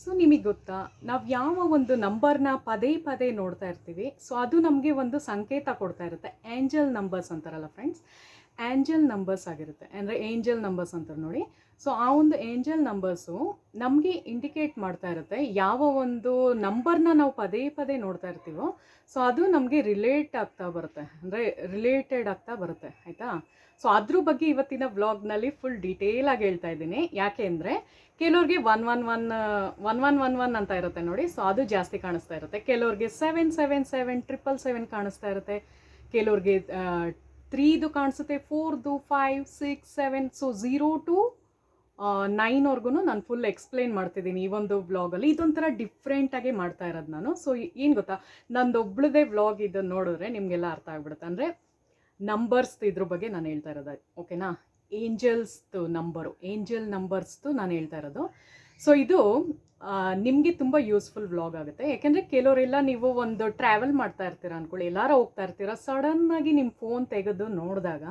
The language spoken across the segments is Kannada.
ಸೊ ನಿಮಗೆ ಗೊತ್ತಾ, ನಾವು ಯಾವ ಒಂದು ನಂಬರ್ನ ಪದೇ ಪದೇ ನೋಡ್ತಾ ಇರ್ತೀವಿ, ಸೊ ಅದು ನಮಗೆ ಒಂದು ಸಂಕೇತ ಕೊಡ್ತಾ ಇರುತ್ತೆ. ಏಂಜಲ್ ನಂಬರ್ಸ್ ಅಂತಾರಲ್ಲ ಫ್ರೆಂಡ್ಸ್, ಏಂಜಲ್ ನಂಬರ್ಸ್ ಆಗಿರುತ್ತೆ. ಅಂದರೆ ಏಂಜಲ್ ನಂಬರ್ಸ್ ಅಂತಾರೆ ನೋಡಿ. ಸೊ ಆ ಒಂದು ಏಂಜಲ್ ನಂಬರ್ಸು ನಮಗೆ ಇಂಡಿಕೇಟ್ ಮಾಡ್ತಾ ಇರುತ್ತೆ ಯಾವ ಒಂದು ನಂಬರ್ನ ನಾವು ಪದೇ ಪದೇ ನೋಡ್ತಾ ಇರ್ತೀವೋ, ಸೊ ಅದು ನಮಗೆ ರಿಲೇಟ್ ಆಗ್ತಾ ಬರುತ್ತೆ, ಅಂದರೆ ರಿಲೇಟೆಡ್ ಆಗ್ತಾ ಬರುತ್ತೆ, ಆಯಿತಾ. ಸೊ ಅದ್ರ ಬಗ್ಗೆ ಇವತ್ತಿನ ವ್ಲಾಗ್ನಲ್ಲಿ ಫುಲ್ ಡೀಟೇಲ್ ಆಗಿ ಹೇಳ್ತಾ ಇದ್ದೀನಿ. ಯಾಕೆ ಅಂದರೆ ಕೆಲವ್ರಿಗೆ 1111 ಅಂತ ಇರುತ್ತೆ ನೋಡಿ, ಸೊ ಅದು ಜಾಸ್ತಿ ಕಾಣಿಸ್ತಾ ಇರುತ್ತೆ. ಕೆಲವ್ರಿಗೆ 777 777 ಕಾಣಿಸ್ತಾ ಇರುತ್ತೆ. ಕೆಲವ್ರಿಗೆ 3 ಕಾಣಿಸುತ್ತೆ, 4 5 6 7. ಸೊ 0 to 9ವರ್ಗೂ ನಾನು ಫುಲ್ ಎಕ್ಸ್ಪ್ಲೇನ್ ಮಾಡ್ತಿದ್ದೀನಿ ಈ ಒಂದು ವ್ಲಾಗಲ್ಲಿ. ಇದೊಂಥರ ಡಿಫ್ರೆಂಟಾಗೆ ಮಾಡ್ತಾ ಇರೋದು ನಾನು. ಸೊ ಏನು ಗೊತ್ತಾ, ನಂದೊಬ್ಳದೇ ವ್ಲಾಗ್ ಇದನ್ನು ನೋಡಿದ್ರೆ ನಿಮಗೆಲ್ಲ ಅರ್ಥ ಆಗ್ಬಿಡುತ್ತೆ. ಅಂದರೆ ನಂಬರ್ಸ್ ಇದ್ರ ಬಗ್ಗೆ ನಾನು ಹೇಳ್ತಾ ಇರೋದು, ಓಕೆನಾ. ಏಂಜಲ್ಸ್ದು ನಂಬರು, ಏಂಜಲ್ ನಂಬರ್ಸ್ದು ನಾನು ಹೇಳ್ತಾ ಇರೋದು. ಸೊ ಇದು ನಿಮಗೆ ತುಂಬ ಯೂಸ್ಫುಲ್ ವ್ಲಾಗ್ ಆಗುತ್ತೆ. ಯಾಕೆಂದರೆ ಕೆಲವರೆಲ್ಲ ನೀವು ಒಂದು ಟ್ರಾವೆಲ್ ಮಾಡ್ತಾ ಇರ್ತೀರ ಅಂದ್ಕೊಳ್ಳಿ, ಎಲ್ಲಾರ ಹೋಗ್ತಾ ಇರ್ತೀರ, ಸಡನ್ನಾಗಿ ನಿಮ್ಮ ಫೋನ್ ತೆಗೆದು ನೋಡಿದಾಗ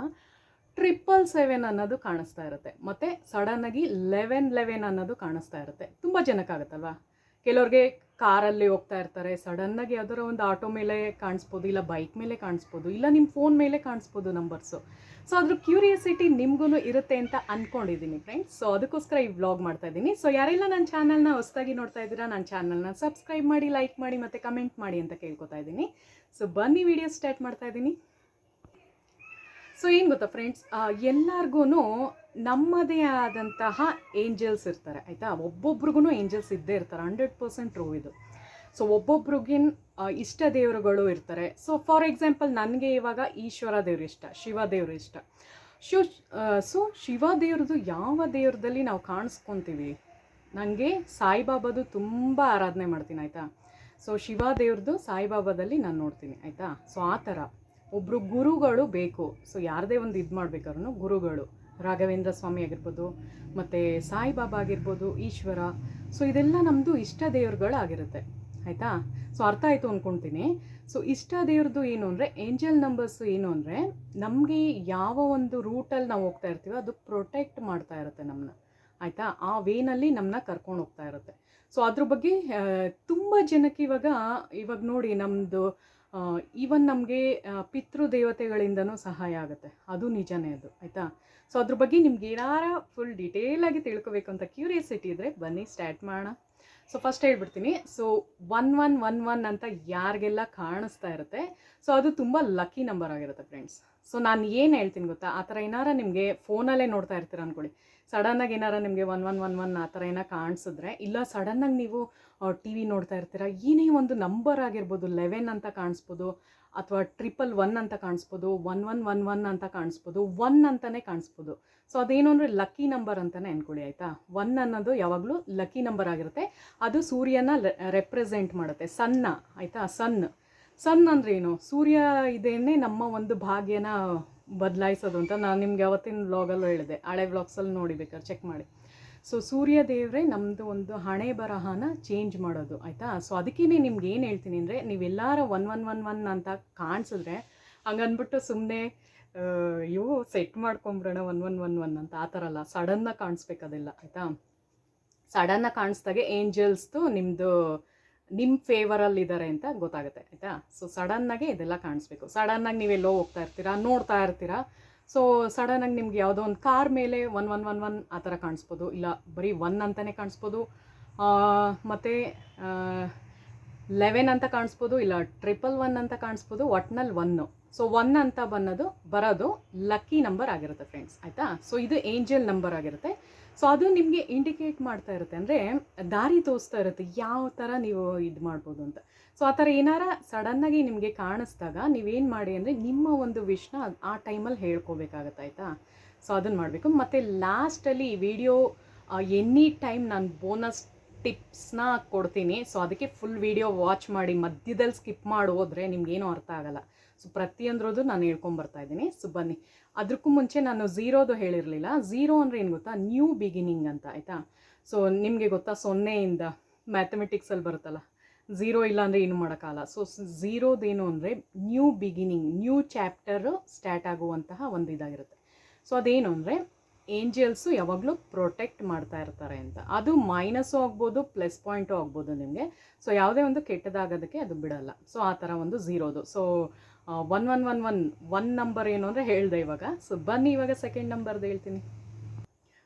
777 ಅನ್ನೋದು ಕಾಣಿಸ್ತಾ ಇರುತ್ತೆ, ಮತ್ತು ಸಡನ್ನಾಗಿ 1111 ಅನ್ನೋದು ಕಾಣಿಸ್ತಾ ಇರುತ್ತೆ. ತುಂಬ ಜನಕ್ಕಾಗುತ್ತಲ್ವ. ಕೆಲವ್ರಿಗೆ ಕಾರಲ್ಲಿ ಹೋಗ್ತಾ ಇರ್ತಾರೆ, ಸಡನ್ನಾಗಿ ಯಾವ್ದಾರ ಒಂದು ಆಟೋ ಮೇಲೆ ಕಾಣಿಸ್ಬೋದು, ಇಲ್ಲ ಬೈಕ್ ಮೇಲೆ ಕಾಣಿಸ್ಬೋದು, ಇಲ್ಲ ನಿಮ್ಮ ಫೋನ್ ಮೇಲೆ ಕಾಣಿಸ್ಬೋದು ನಂಬರ್ಸು. ಸೊ ಅದ್ರ ಕ್ಯೂರಿಯಾಸಿಟಿ ನಿಮಗೂ ಇರುತ್ತೆ ಅಂತ ಅಂದ್ಕೊಂಡಿದ್ದೀನಿ ಫ್ರೆಂಡ್ಸ್. ಸೊ ಅದಕ್ಕೋಸ್ಕರ ಈ ವ್ಲಾಗ್ ಮಾಡ್ತಾ ಇದ್ದೀನಿ. ಸೊ ಯಾರೆಲ್ಲ ನನ್ನ ಚಾನಲ್ನ ಹೊಸದಾಗಿ ನೋಡ್ತಾ ಇದ್ದೀರಾ, ನನ್ನ ಚಾನಲ್ನ ಸಬ್ಸ್ಕ್ರೈಬ್ ಮಾಡಿ, ಲೈಕ್ ಮಾಡಿ ಮತ್ತು ಕಮೆಂಟ್ ಮಾಡಿ ಅಂತ ಕೇಳ್ಕೊತಾ ಇದ್ದೀನಿ. ಸೊ ಬನ್ನಿ ವಿಡಿಯೋ ಸ್ಟಾರ್ಟ್ ಮಾಡ್ತಾ ಇದ್ದೀನಿ. ಸೊ ಏನು ಗೊತ್ತಾ ಫ್ರೆಂಡ್ಸ್, ಎಲ್ಲರಿಗೂ ನಮ್ಮದೇ ಆದಂತಹ ಏಂಜಲ್ಸ್ ಇರ್ತಾರೆ, ಆಯಿತಾ. ಒಬ್ಬೊಬ್ರಿಗೂ ಏಂಜಲ್ಸ್ ಇದ್ದೇ ಇರ್ತಾರೆ, 100% ಟ್ರೂ ಇದು. ಸೊ ಒಬ್ಬೊಬ್ರಿಗಿನ್ ಇಷ್ಟ ದೇವರುಗಳು ಇರ್ತಾರೆ. ಸೊ ಫಾರ್ ಎಕ್ಸಾಂಪಲ್ ನನಗೆ ಇವಾಗ ಈಶ್ವರ ದೇವರು ಇಷ್ಟ, ಶಿವ ದೇವರು ಇಷ್ಟ. ಸೊ ಶಿವ ದೇವ್ರದ್ದು ಯಾವ ದೇವ್ರದಲ್ಲಿ ನಾವು ಕಾಣಿಸ್ಕೊತೀವಿ, ನನಗೆ ಸಾಯಿಬಾಬಾದು ತುಂಬ ಆರಾಧನೆ ಮಾಡ್ತೀನಿ, ಆಯಿತಾ. ಸೊ ಶಿವ ದೇವ್ರದ್ದು ಸಾಯಿಬಾಬಾದಲ್ಲಿ ನಾನು ನೋಡ್ತೀನಿ, ಆಯಿತಾ. ಸೊ ಆ ಥರ ಒಬ್ಬರು ಗುರುಗಳು ಬೇಕು. ಸೊ ಯಾರದೇ ಒಂದು ಇದು ಮಾಡಬೇಕಾದ್ರೂ ಗುರುಗಳು, ರಾಘವೇಂದ್ರ ಸ್ವಾಮಿ ಆಗಿರ್ಬೋದು, ಮತ್ತು ಸಾಯಿಬಾಬಾ ಆಗಿರ್ಬೋದು, ಈಶ್ವರ. ಸೊ ಇದೆಲ್ಲ ನಮ್ಮದು ಇಷ್ಟ ದೇವ್ರುಗಳಾಗಿರುತ್ತೆ, ಆಯಿತಾ. ಸೊ ಅರ್ಥ ಆಯಿತು ಅಂದ್ಕೊಳ್ತೀನಿ. ಸೊ ಇಷ್ಟ ದೇವ್ರದ್ದು ಏನು ಅಂದರೆ, ಏಂಜಲ್ ನಂಬರ್ಸು ಏನು ಅಂದರೆ, ನಮಗೆ ಯಾವ ಒಂದು ರೂಟಲ್ಲಿ ನಾವು ಹೋಗ್ತಾ ಇರ್ತೀವೋ ಅದು ಪ್ರೊಟೆಕ್ಟ್ ಮಾಡ್ತಾ ಇರುತ್ತೆ ನಮ್ಮನ್ನ, ಆಯಿತಾ. ಆ ವೇನಲ್ಲಿ ನಮ್ಮನ್ನ ಕರ್ಕೊಂಡು ಹೋಗ್ತಾ ಇರುತ್ತೆ. ಸೊ ಅದ್ರ ಬಗ್ಗೆ ತುಂಬ ಜನಕ್ಕೆ ಇವಾಗ ನೋಡಿ, ನಮ್ಮದು ಈವನ್ ನಮಗೆ ಪಿತೃದೇವತೆಗಳಿಂದನೂ ಸಹಾಯ ಆಗುತ್ತೆ, ಅದು ನಿಜನೇ ಅದು, ಆಯಿತಾ. ಸೊ ಅದ್ರ ಬಗ್ಗೆ ನಿಮ್ಗೆ ಏನಾರ ಫುಲ್ ಡೀಟೇಲಾಗಿ ತಿಳ್ಕೊಬೇಕು ಅಂತ ಕ್ಯೂರಿಯಾಸಿಟಿ ಇದ್ದರೆ ಬನ್ನಿ ಸ್ಟಾರ್ಟ್ ಮಾಡೋಣ. ಸೊ ಫಸ್ಟ್ ಹೇಳ್ಬಿಡ್ತೀನಿ. ಸೊ 1111 ಅಂತ ಯಾರಿಗೆಲ್ಲ ಕಾಣಿಸ್ತಾ ಇರುತ್ತೆ, ಸೊ ಅದು ತುಂಬ ಲಕ್ಕಿ ನಂಬರ್ ಆಗಿರುತ್ತೆ ಫ್ರೆಂಡ್ಸ್. ಸೊ ನಾನು ಏನು ಹೇಳ್ತೀನಿ ಗೊತ್ತಾ, ಆ ಥರ ಏನಾರ ನಿಮಗೆ ಫೋನಲ್ಲೇ ನೋಡ್ತಾ ಇರ್ತೀರ ಅಂದ್ಕೊಳ್ಳಿ, ಸಡನ್ನಾಗಿ ಏನಾರ ನಿಮಗೆ 1111 ಆ ಥರ ಏನೋ ಕಾಣಿಸಿದ್ರೆ, ಇಲ್ಲ ಸಡನ್ನಾಗಿ ನೀವು ಟಿ ವಿ ನೋಡ್ತಾ ಇರ್ತೀರ, ಏನೇ ಒಂದು ನಂಬರ್ ಆಗಿರ್ಬೋದು, 11 ಅಂತ ಕಾಣಿಸ್ಬೋದು, ಅಥವಾ 111 ಅಂತ ಕಾಣಿಸ್ಬೋದು, 1111 ಅಂತ ಕಾಣಿಸ್ಬೋದು, 1 ಅಂತಲೇ ಕಾಣಿಸ್ಬೋದು. ಸೊ ಅದೇನು ಅಂದರೆ ಲಕ್ಕಿ ನಂಬರ್ ಅಂತಲೇ ಅಂದ್ಕೊಳ್ಳಿ, ಆಯಿತಾ. 1 ಅನ್ನೋದು ಯಾವಾಗಲೂ ಲಕ್ಕಿ ನಂಬರ್ ಆಗಿರುತ್ತೆ. ಅದು ಸೂರ್ಯನ ರೆಪ್ರೆಸೆಂಟ್ ಮಾಡುತ್ತೆ, ಸನ್ನ, ಆಯಿತಾ. ಸನ್ ಅಂದರೆ ಏನು, ಸೂರ್ಯ ಇದೇನೆ ನಮ್ಮ ಒಂದು ಭಾಗ್ಯನ ಬದಲಾಯಿಸೋದು ಅಂತ ನಾನು ನಿಮ್ಗೆ ಯಾವತ್ತಿನ ವ್ಲಾಗಲ್ಲೂ ಹೇಳಿದೆ, ಹಳೆ ವ್ಲಾಗ್ಸಲ್ಲಿ ನೋಡಿ ಬೇಕಾದ್ರೆ ಚೆಕ್ ಮಾಡಿ. ಸೊ ಸೂರ್ಯ ದೇವರೇ ನಮ್ಮದು ಒಂದು ಹಣೆ ಬರಹನ ಚೇಂಜ್ ಮಾಡೋದು, ಆಯಿತಾ. ಸೊ ಅದಕ್ಕೇ ನಿಮ್ಗೆ ಏನು ಹೇಳ್ತೀನಿ ಅಂದರೆ, ನೀವೆಲ್ಲರ 1111 ಅಂತ ಕಾಣಿಸಿದ್ರೆ ಹಂಗನ್ಬಿಟ್ಟು ಸುಮ್ಮನೆ ಇವು ಸೆಟ್ ಮಾಡ್ಕೊಂಬಿಡೋಣ 1111 ಅಂತ, ಆ ಥರ ಅಲ್ಲ. ಸಡನ್ನಾಗಿ ಕಾಣಿಸ್ಬೇಕದೆಲ್ಲ, ಆಯಿತಾ. ಸಡನ್ನಾಗಿ ಕಾಣಿಸ್ದಾಗೆ ಏಂಜಲ್ಸ್ದು ನಿಮ್ಮ ಫೇವರಲ್ಲಿದ್ದಾರೆ ಅಂತ ಗೊತ್ತಾಗುತ್ತೆ, ಆಯಿತಾ. ಸೊ ಸಡನ್ನಾಗೆ ಇದೆಲ್ಲ ಕಾಣಿಸ್ಬೇಕು. ಸಡನ್ನಾಗಿ ನೀವೆಲ್ಲೋ ಹೋಗ್ತಾ ಇರ್ತೀರಾ, ನೋಡ್ತಾ ಇರ್ತೀರಾ, ಸೊ ಸಡನ್ನಾಗಿ ನಿಮ್ಗೆ ಯಾವುದೋ ಒಂದು ಕಾರ್ ಮೇಲೆ 1111 ಆ ಥರ ಕಾಣಿಸ್ಬೋದು, ಇಲ್ಲ ಬರೀ 1 ಅಂತಲೇ ಕಾಣಿಸ್ಬೋದು, ಮತ್ತು 11 ಅಂತ ಕಾಣಿಸ್ಬೋದು, ಇಲ್ಲ 111 ಅಂತ ಕಾಣಿಸ್ಬೋದು, ಒಟ್ನಲ್ಲಿ 1. ಸೊ 1 ಅಂತ ಬರೋದು ಲಕ್ಕಿ ನಂಬರ್ ಆಗಿರುತ್ತೆ ಫ್ರೆಂಡ್ಸ್, ಆಯಿತಾ. ಸೊ ಇದು ಏಂಜಲ್ ನಂಬರ್ ಆಗಿರುತ್ತೆ. ಸೊ ಅದು ನಿಮಗೆ ಇಂಡಿಕೇಟ್ ಮಾಡ್ತಾ ಇರುತ್ತೆ, ಅಂದರೆ ದಾರಿ ತೋರಿಸ್ತಾ ಇರುತ್ತೆ ಯಾವ ಥರ ನೀವು ಇದು ಮಾಡ್ಬೋದು ಅಂತ. ಸೊ ಆ ಥರ ಏನಾರ ಸಡನ್ನಾಗಿ ನಿಮಗೆ ಕಾಣಿಸ್ದಾಗ ನೀವೇನು ಮಾಡಿ ಅಂದರೆ, ನಿಮ್ಮ ಒಂದು ವಿಷ್ನ ಆ ಟೈಮಲ್ಲಿ ಹೇಳ್ಕೋಬೇಕಾಗತ್ತೆ, ಆಯಿತಾ. ಸೊ ಅದನ್ನು ಮಾಡಬೇಕು. ಮತ್ತು ಲಾಸ್ಟಲ್ಲಿ ಈ ವಿಡಿಯೋ ಎನಿ ಟೈಮ್ ನಾನು ಬೋನಸ್ ಟಿಪ್ಸ್ನ ಕೊಡ್ತೀನಿ. ಸೊ ಅದಕ್ಕೆ ಫುಲ್ ವಿಡಿಯೋ ವಾಚ್ ಮಾಡಿ, ಮಧ್ಯದಲ್ಲಿ ಸ್ಕಿಪ್ ಮಾಡಿ ಹೋದರೆ ನಿಮ್ಗೇನೂ ಅರ್ಥ ಆಗೋಲ್ಲ. ಸೊ ಪ್ರತಿಯೊಂದ್ರದ್ದು ನಾನು ಹೇಳ್ಕೊಂಬರ್ತಾ ಇದ್ದೀನಿ. ಸೊ ಬನ್ನಿ. ಅದಕ್ಕೂ ಮುಂಚೆ ನಾನು ಝೀರೋದು ಹೇಳಿರಲಿಲ್ಲ. ಝೀರೋ ಅಂದರೆ ಏನು ಗೊತ್ತಾ, ನ್ಯೂ ಬಿಗಿನಿಂಗ್ ಅಂತ, ಆಯಿತಾ. ಸೊ ನಿಮಗೆ ಗೊತ್ತಾ, 0ಇಂದ ಮ್ಯಾಥಮೆಟಿಕ್ಸಲ್ಲಿ ಬರುತ್ತಲ್ಲ, ಝೀರೋ ಇಲ್ಲ ಅಂದರೆ ಏನು ಮಾಡೋಕ್ಕಾಗಲ್ಲ. ಸೊ ಝೀರೋದೇನು ಅಂದರೆ new beginning, new chapter start ಆಗುವಂತಹ ಒಂದು ಇದಾಗಿರುತ್ತೆ. ಸೊ ಅದೇನು ಅಂದರೆ, ಏಂಜಲ್ಸು ಯಾವಾಗಲೂ ಪ್ರೊಟೆಕ್ಟ್ ಮಾಡ್ತಾ ಇರ್ತಾರೆ ಅಂತ. ಅದು ಮೈನಸ್ಸು ಆಗ್ಬೋದು, ಪ್ಲಸ್ ಪಾಯಿಂಟು ಆಗ್ಬೋದು ನಿಮಗೆ. ಸೊ ಯಾವುದೇ ಒಂದು ಕೆಟ್ಟದಾಗೋದಕ್ಕೆ ಅದು ಬಿಡಲ್ಲ. ಸೊ ಆ ಥರ ಒಂದು ಝೀರೋದು. ಸೊ 1111 ನಂಬರ್ ಏನು ಅಂದರೆ ಹೇಳಿದೆ ಇವಾಗ. ಸೊ ಬನ್ನಿ ಇವಾಗ ಸೆಕೆಂಡ್ ನಂಬರ್ದು ಹೇಳ್ತೀನಿ.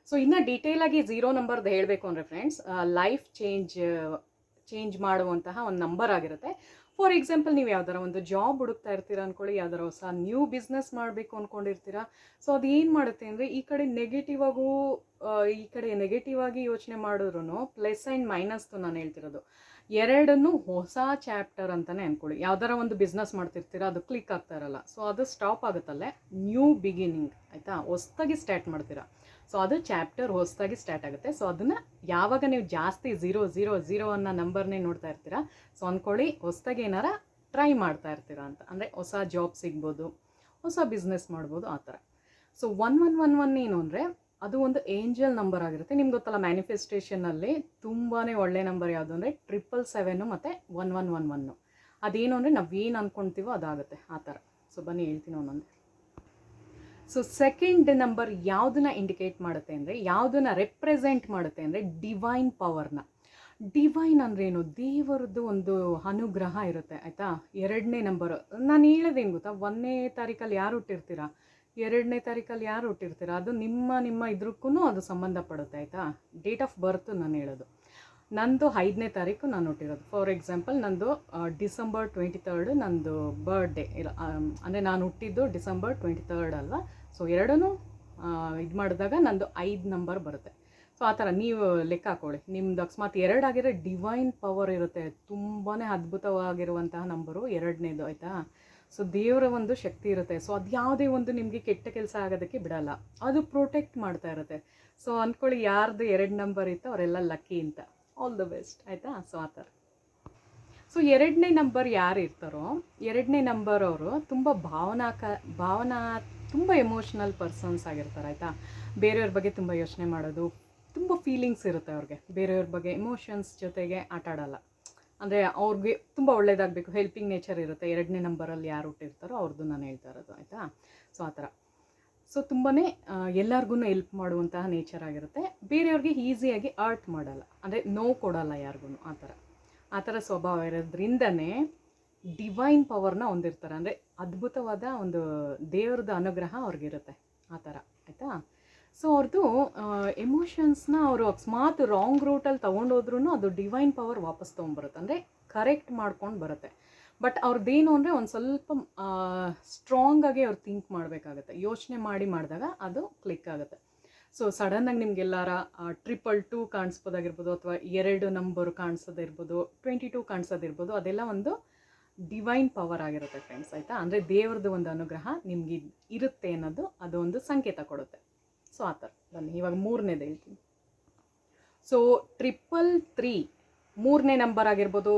ಸೊ ಇನ್ನು ಡೀಟೇಲಾಗಿ ಝೀರೋ ನಂಬರ್ದು ಹೇಳಬೇಕು ಅಂದರೆ ಫ್ರೆಂಡ್ಸ್, ಲೈಫ್ ಚೇಂಜ್ ಮಾಡುವಂತಹ ಒಂದು ನಂಬರ್ ಆಗಿರುತ್ತೆ. ಫಾರ್ ಎಕ್ಸಾಂಪಲ್, ನೀವು ಯಾವ್ದಾರ ಒಂದು ಜಾಬ್ ಹುಡುಕ್ತಾ ಇರ್ತೀರಾ ಅಂದ್ಕೊಳ್ಳಿ, ಯಾವ್ದಾರ ಹೊಸ ನ್ಯೂ ಬಿಸ್ನೆಸ್ ಮಾಡಬೇಕು ಅಂದ್ಕೊಂಡಿರ್ತೀರಾ. ಸೊ ಅದು ಏನು ಮಾಡುತ್ತೆ ಅಂದರೆ, ಈ ಕಡೆ ನೆಗೆಟಿವ್ ಆಗಿ ಯೋಚನೆ ಮಾಡಿದ್ರು ಪ್ಲಸ್ ಆ್ಯಂಡ್ ಮೈನಸ್ದು ನಾನು ಹೇಳ್ತಿರೋದು ಎರಡನ್ನೂ ಹೊಸ ಚಾಪ್ಟರ್ ಅಂತಲೇ ಅಂದ್ಕೊಳ್ಳಿ. ಯಾವ್ದಾರ ಒಂದು ಬಿಸ್ನೆಸ್ ಮಾಡ್ತಿರ್ತೀರಾ, ಅದು ಕ್ಲಿಕ್ ಆಗ್ತಾ ಇರಲ್ಲ. ಸೊ ಅದು ಸ್ಟಾಪ್ ಆಗುತ್ತಲ್ಲೇ, ನ್ಯೂ ಬಿಗಿನಿಂಗ್ ಆಯಿತಾ, ಹೊಸ್ದಾಗಿ ಸ್ಟಾರ್ಟ್ ಮಾಡ್ತೀರಾ. ಸೊ ಅದು ಚಾಪ್ಟರ್ ಹೊಸದಾಗಿ ಸ್ಟಾರ್ಟ್ ಆಗುತ್ತೆ. ಸೊ ಅದನ್ನು ಯಾವಾಗ ನೀವು ಜಾಸ್ತಿ 000 ಅನ್ನೋ ನಂಬರ್ನೇ ನೋಡ್ತಾ ಇರ್ತೀರಾ, ಸೊ ಅಂದ್ಕೊಳ್ಳಿ ಹೊಸದಾಗಿ ಏನಾರ ಟ್ರೈ ಮಾಡ್ತಾ ಇರ್ತೀರಾ ಅಂತ. ಅಂದರೆ ಹೊಸ ಜಾಬ್ ಸಿಗ್ಬೋದು, ಹೊಸ ಬಿಸ್ನೆಸ್ ಮಾಡ್ಬೋದು, ಆ ಥರ. ಸೊ 1111 ಏನು ಅಂದರೆ ಅದು ಒಂದು ಏಂಜಲ್ ನಂಬರ್ ಆಗಿರುತ್ತೆ. ನಿಮ್ಗೆ ಗೊತ್ತಲ್ಲ, ಮ್ಯಾನಿಫೆಸ್ಟೇಷನಲ್ಲಿ ತುಂಬಾ ಒಳ್ಳೆ ನಂಬರ್ ಯಾವುದು ಅಂದರೆ 777 ಮತ್ತು 1111. ಅದೇನು ಅಂದರೆ ನಾವೇನು ಅಂದ್ಕೊಳ್ತೀವೋ ಅದಾಗುತ್ತೆ, ಆ ಥರ. ಸೊ ಬನ್ನಿ ಹೇಳ್ತೀನಿ ಒಂದೊಂದು. ಸೊ ಸೆಕೆಂಡ್ ನಂಬರ್ ಯಾವುದನ್ನ ಇಂಡಿಕೇಟ್ ಮಾಡುತ್ತೆ ಅಂದರೆ, ಯಾವುದನ್ನ ರೆಪ್ರೆಸೆಂಟ್ ಮಾಡುತ್ತೆ ಅಂದರೆ ಡಿವೈನ್ ಪವರ್ನ. ಡಿವೈನ್ ಅಂದ್ರೇನು? ದೇವರದ್ದು ಒಂದು ಅನುಗ್ರಹ ಇರುತ್ತೆ ಆಯಿತಾ. ಎರಡನೇ ನಂಬರು ನಾನು ಹೇಳೋದೇನು ಗೊತ್ತಾ, 1ನೇ ತಾರೀಕಲ್ಲಿ ಯಾರು ಹುಟ್ಟಿರ್ತೀರಾ, 2ನೇ ತಾರೀಕಲ್ಲಿ ಯಾರು ಹುಟ್ಟಿರ್ತೀರಾ, ಅದು ನಿಮ್ಮ ಇದ್ರಕ್ಕೂ ಅದು ಸಂಬಂಧಪಡುತ್ತೆ ಆಯಿತಾ. ಡೇಟ್ ಆಫ್ ಬರ್ತ್ ನಾನು ಹೇಳೋದು. ನಂದು 5ನೇ ತಾರೀಕು ನಾನು ಹುಟ್ಟಿರೋದು. ಫಾರ್ ಎಕ್ಸಾಂಪಲ್, ನಂದು December 23 ನಂದು ಬರ್ಡೇ ಇಲ್ಲ, ಅಂದರೆ ನಾನು ಹುಟ್ಟಿದ್ದು December 23 ಅಲ್ವಾ. ಸೊ ಎರಡೂ ಇದು ಮಾಡಿದಾಗ ನಂದು 5 ನಂಬರ್ ಬರುತ್ತೆ. ಸೊ ಆ ಥರ ನೀವು ಲೆಕ್ಕ ಹಾಕೊಳ್ಳಿ. ನಿಮ್ದು ಅಕಸ್ಮಾತ್ 2 ಆಗಿರೋ ಡಿವೈನ್ ಪವರ್ ಇರುತ್ತೆ, ತುಂಬಾ ಅದ್ಭುತವಾಗಿರುವಂತಹ ನಂಬರು 2ನೇದು ಆಯಿತಾ. ಸೊ ದೇವರ ಒಂದು ಶಕ್ತಿ ಇರುತ್ತೆ. ಸೊ ಅದು ಯಾವುದೇ ಒಂದು ನಿಮಗೆ ಕೆಟ್ಟ ಕೆಲಸ ಆಗೋದಕ್ಕೆ ಬಿಡಲ್ಲ, ಅದು ಪ್ರೊಟೆಕ್ಟ್ ಮಾಡ್ತಾ ಇರುತ್ತೆ. ಸೊ ಅಂದ್ಕೊಳ್ಳಿ, ಯಾರ್ದು 2 ನಂಬರ್ ಇತ್ತು ಅವರೆಲ್ಲ ಲಕ್ಕಿ ಅಂತ. ಆಲ್ ದ ಬೆಸ್ಟ್ ಆಯಿತಾ. ಸೊ ಆ ಥರ. ಸೊ 2ನೇ ನಂಬರ್ ಯಾರು ಇರ್ತಾರೋ, 2ನೇ ನಂಬರ್ ಅವರು ತುಂಬ ಎಮೋಷ್ನಲ್ ಪರ್ಸನ್ಸ್ ಆಗಿರ್ತಾರೆ ಆಯಿತಾ. ಬೇರೆಯವ್ರ ಬಗ್ಗೆ ತುಂಬ ಯೋಚನೆ ಮಾಡೋದು, ತುಂಬ ಫೀಲಿಂಗ್ಸ್ ಇರುತ್ತೆ ಅವ್ರಿಗೆ. ಬೇರೆಯವ್ರ ಬಗ್ಗೆ ಎಮೋಷನ್ಸ್ ಜೊತೆಗೆ ಆಟ ಆಡೋಲ್ಲ. ಅಂದರೆ ಅವ್ರಿಗೆ ತುಂಬ ಒಳ್ಳೇದಾಗಬೇಕು, ಹೆಲ್ಪಿಂಗ್ ನೇಚರ್ ಇರುತ್ತೆ. 2ನೇ ನಂಬರಲ್ಲಿ ಯಾರು ಹುಟ್ಟಿರ್ತಾರೋ ಅವ್ರದ್ದು ನಾನು ಹೇಳ್ತಾ ಇರೋದು ಆಯಿತಾ. ಸೊ ಆ ಥರ. ಸೊ ತುಂಬಾ ಎಲ್ಲರಿಗೂ ಹೆಲ್ಪ್ ಮಾಡುವಂತಹ ನೇಚರ್ ಆಗಿರುತ್ತೆ. ಬೇರೆಯವ್ರಿಗೆ ಈಸಿಯಾಗಿ ಅರ್ಟ್ ಮಾಡಲ್ಲ, ಅಂದರೆ ನೋವು ಕೊಡಲ್ಲ ಯಾರಿಗೂ, ಆ ಥರ ಸ್ವಭಾವ ಇರೋದ್ರಿಂದನೇ ಡಿವೈನ್ ಪವರ್ನ ಹೊಂದಿರ್ತಾರೆ. ಅಂದರೆ ಅದ್ಭುತವಾದ ಒಂದು ದೇವ್ರದ್ದು ಅನುಗ್ರಹ ಅವ್ರಿಗಿರುತ್ತೆ, ಆ ಥರ ಆಯಿತಾ. ಸೊ ಅವ್ರದ್ದು ಎಮೋಷನ್ಸ್ನ ಅವರು ಅಕಸ್ಮಾತ್ ರಾಂಗ್ ರೂಟಲ್ಲಿ ತೊಗೊಂಡೋದ್ರೂ ಅದು ಡಿವೈನ್ ಪವರ್ ವಾಪಸ್ ತೊಗೊಂಬರುತ್ತೆ, ಅಂದರೆ ಕರೆಕ್ಟ್ ಮಾಡ್ಕೊಂಡು ಬರುತ್ತೆ. ಬಟ್ ಅವ್ರದ್ದೇನು ಅಂದರೆ ಒಂದು ಸ್ವಲ್ಪ ಸ್ಟ್ರಾಂಗಾಗಿ ಅವ್ರು ಥಿಂಕ್ ಮಾಡಬೇಕಾಗತ್ತೆ. ಯೋಚನೆ ಮಾಡಿದಾಗ ಅದು ಕ್ಲಿಕ್ ಆಗುತ್ತೆ. ಸೊ ಸಡನ್ನಾಗಿ ನಿಮಗೆಲ್ಲಾರ 222 ಕಾಣಿಸ್ಬೋದಾಗಿರ್ಬೋದು, ಅಥವಾ 2 ನಂಬರು ಕಾಣಿಸೋದಿರ್ಬೋದು, 22 ಕಾಣಿಸೋದಿರ್ಬೋದು. ಅದೆಲ್ಲ ಒಂದು ಡಿವೈನ್ ಪವರ್ ಆಗಿರುತ್ತೆ ಫ್ರೆಂಡ್ಸ್ ಆಯಿತಾ. ಅಂದರೆ ದೇವ್ರದ್ದು ಒಂದು ಅನುಗ್ರಹ ನಿಮ್ಗೆ ಇರುತ್ತೆ ಅನ್ನೋದು ಅದು ಒಂದು ಸಂಕೇತ ಕೊಡುತ್ತೆ. ಸೊ ಆ ಥರ. ಬನ್ನಿ ಇವಾಗ 3ನೇದು ಹೇಳ್ತೀನಿ. ಸೊ 333 3ನೇ ನಂಬರ್ ಆಗಿರ್ಬೋದು,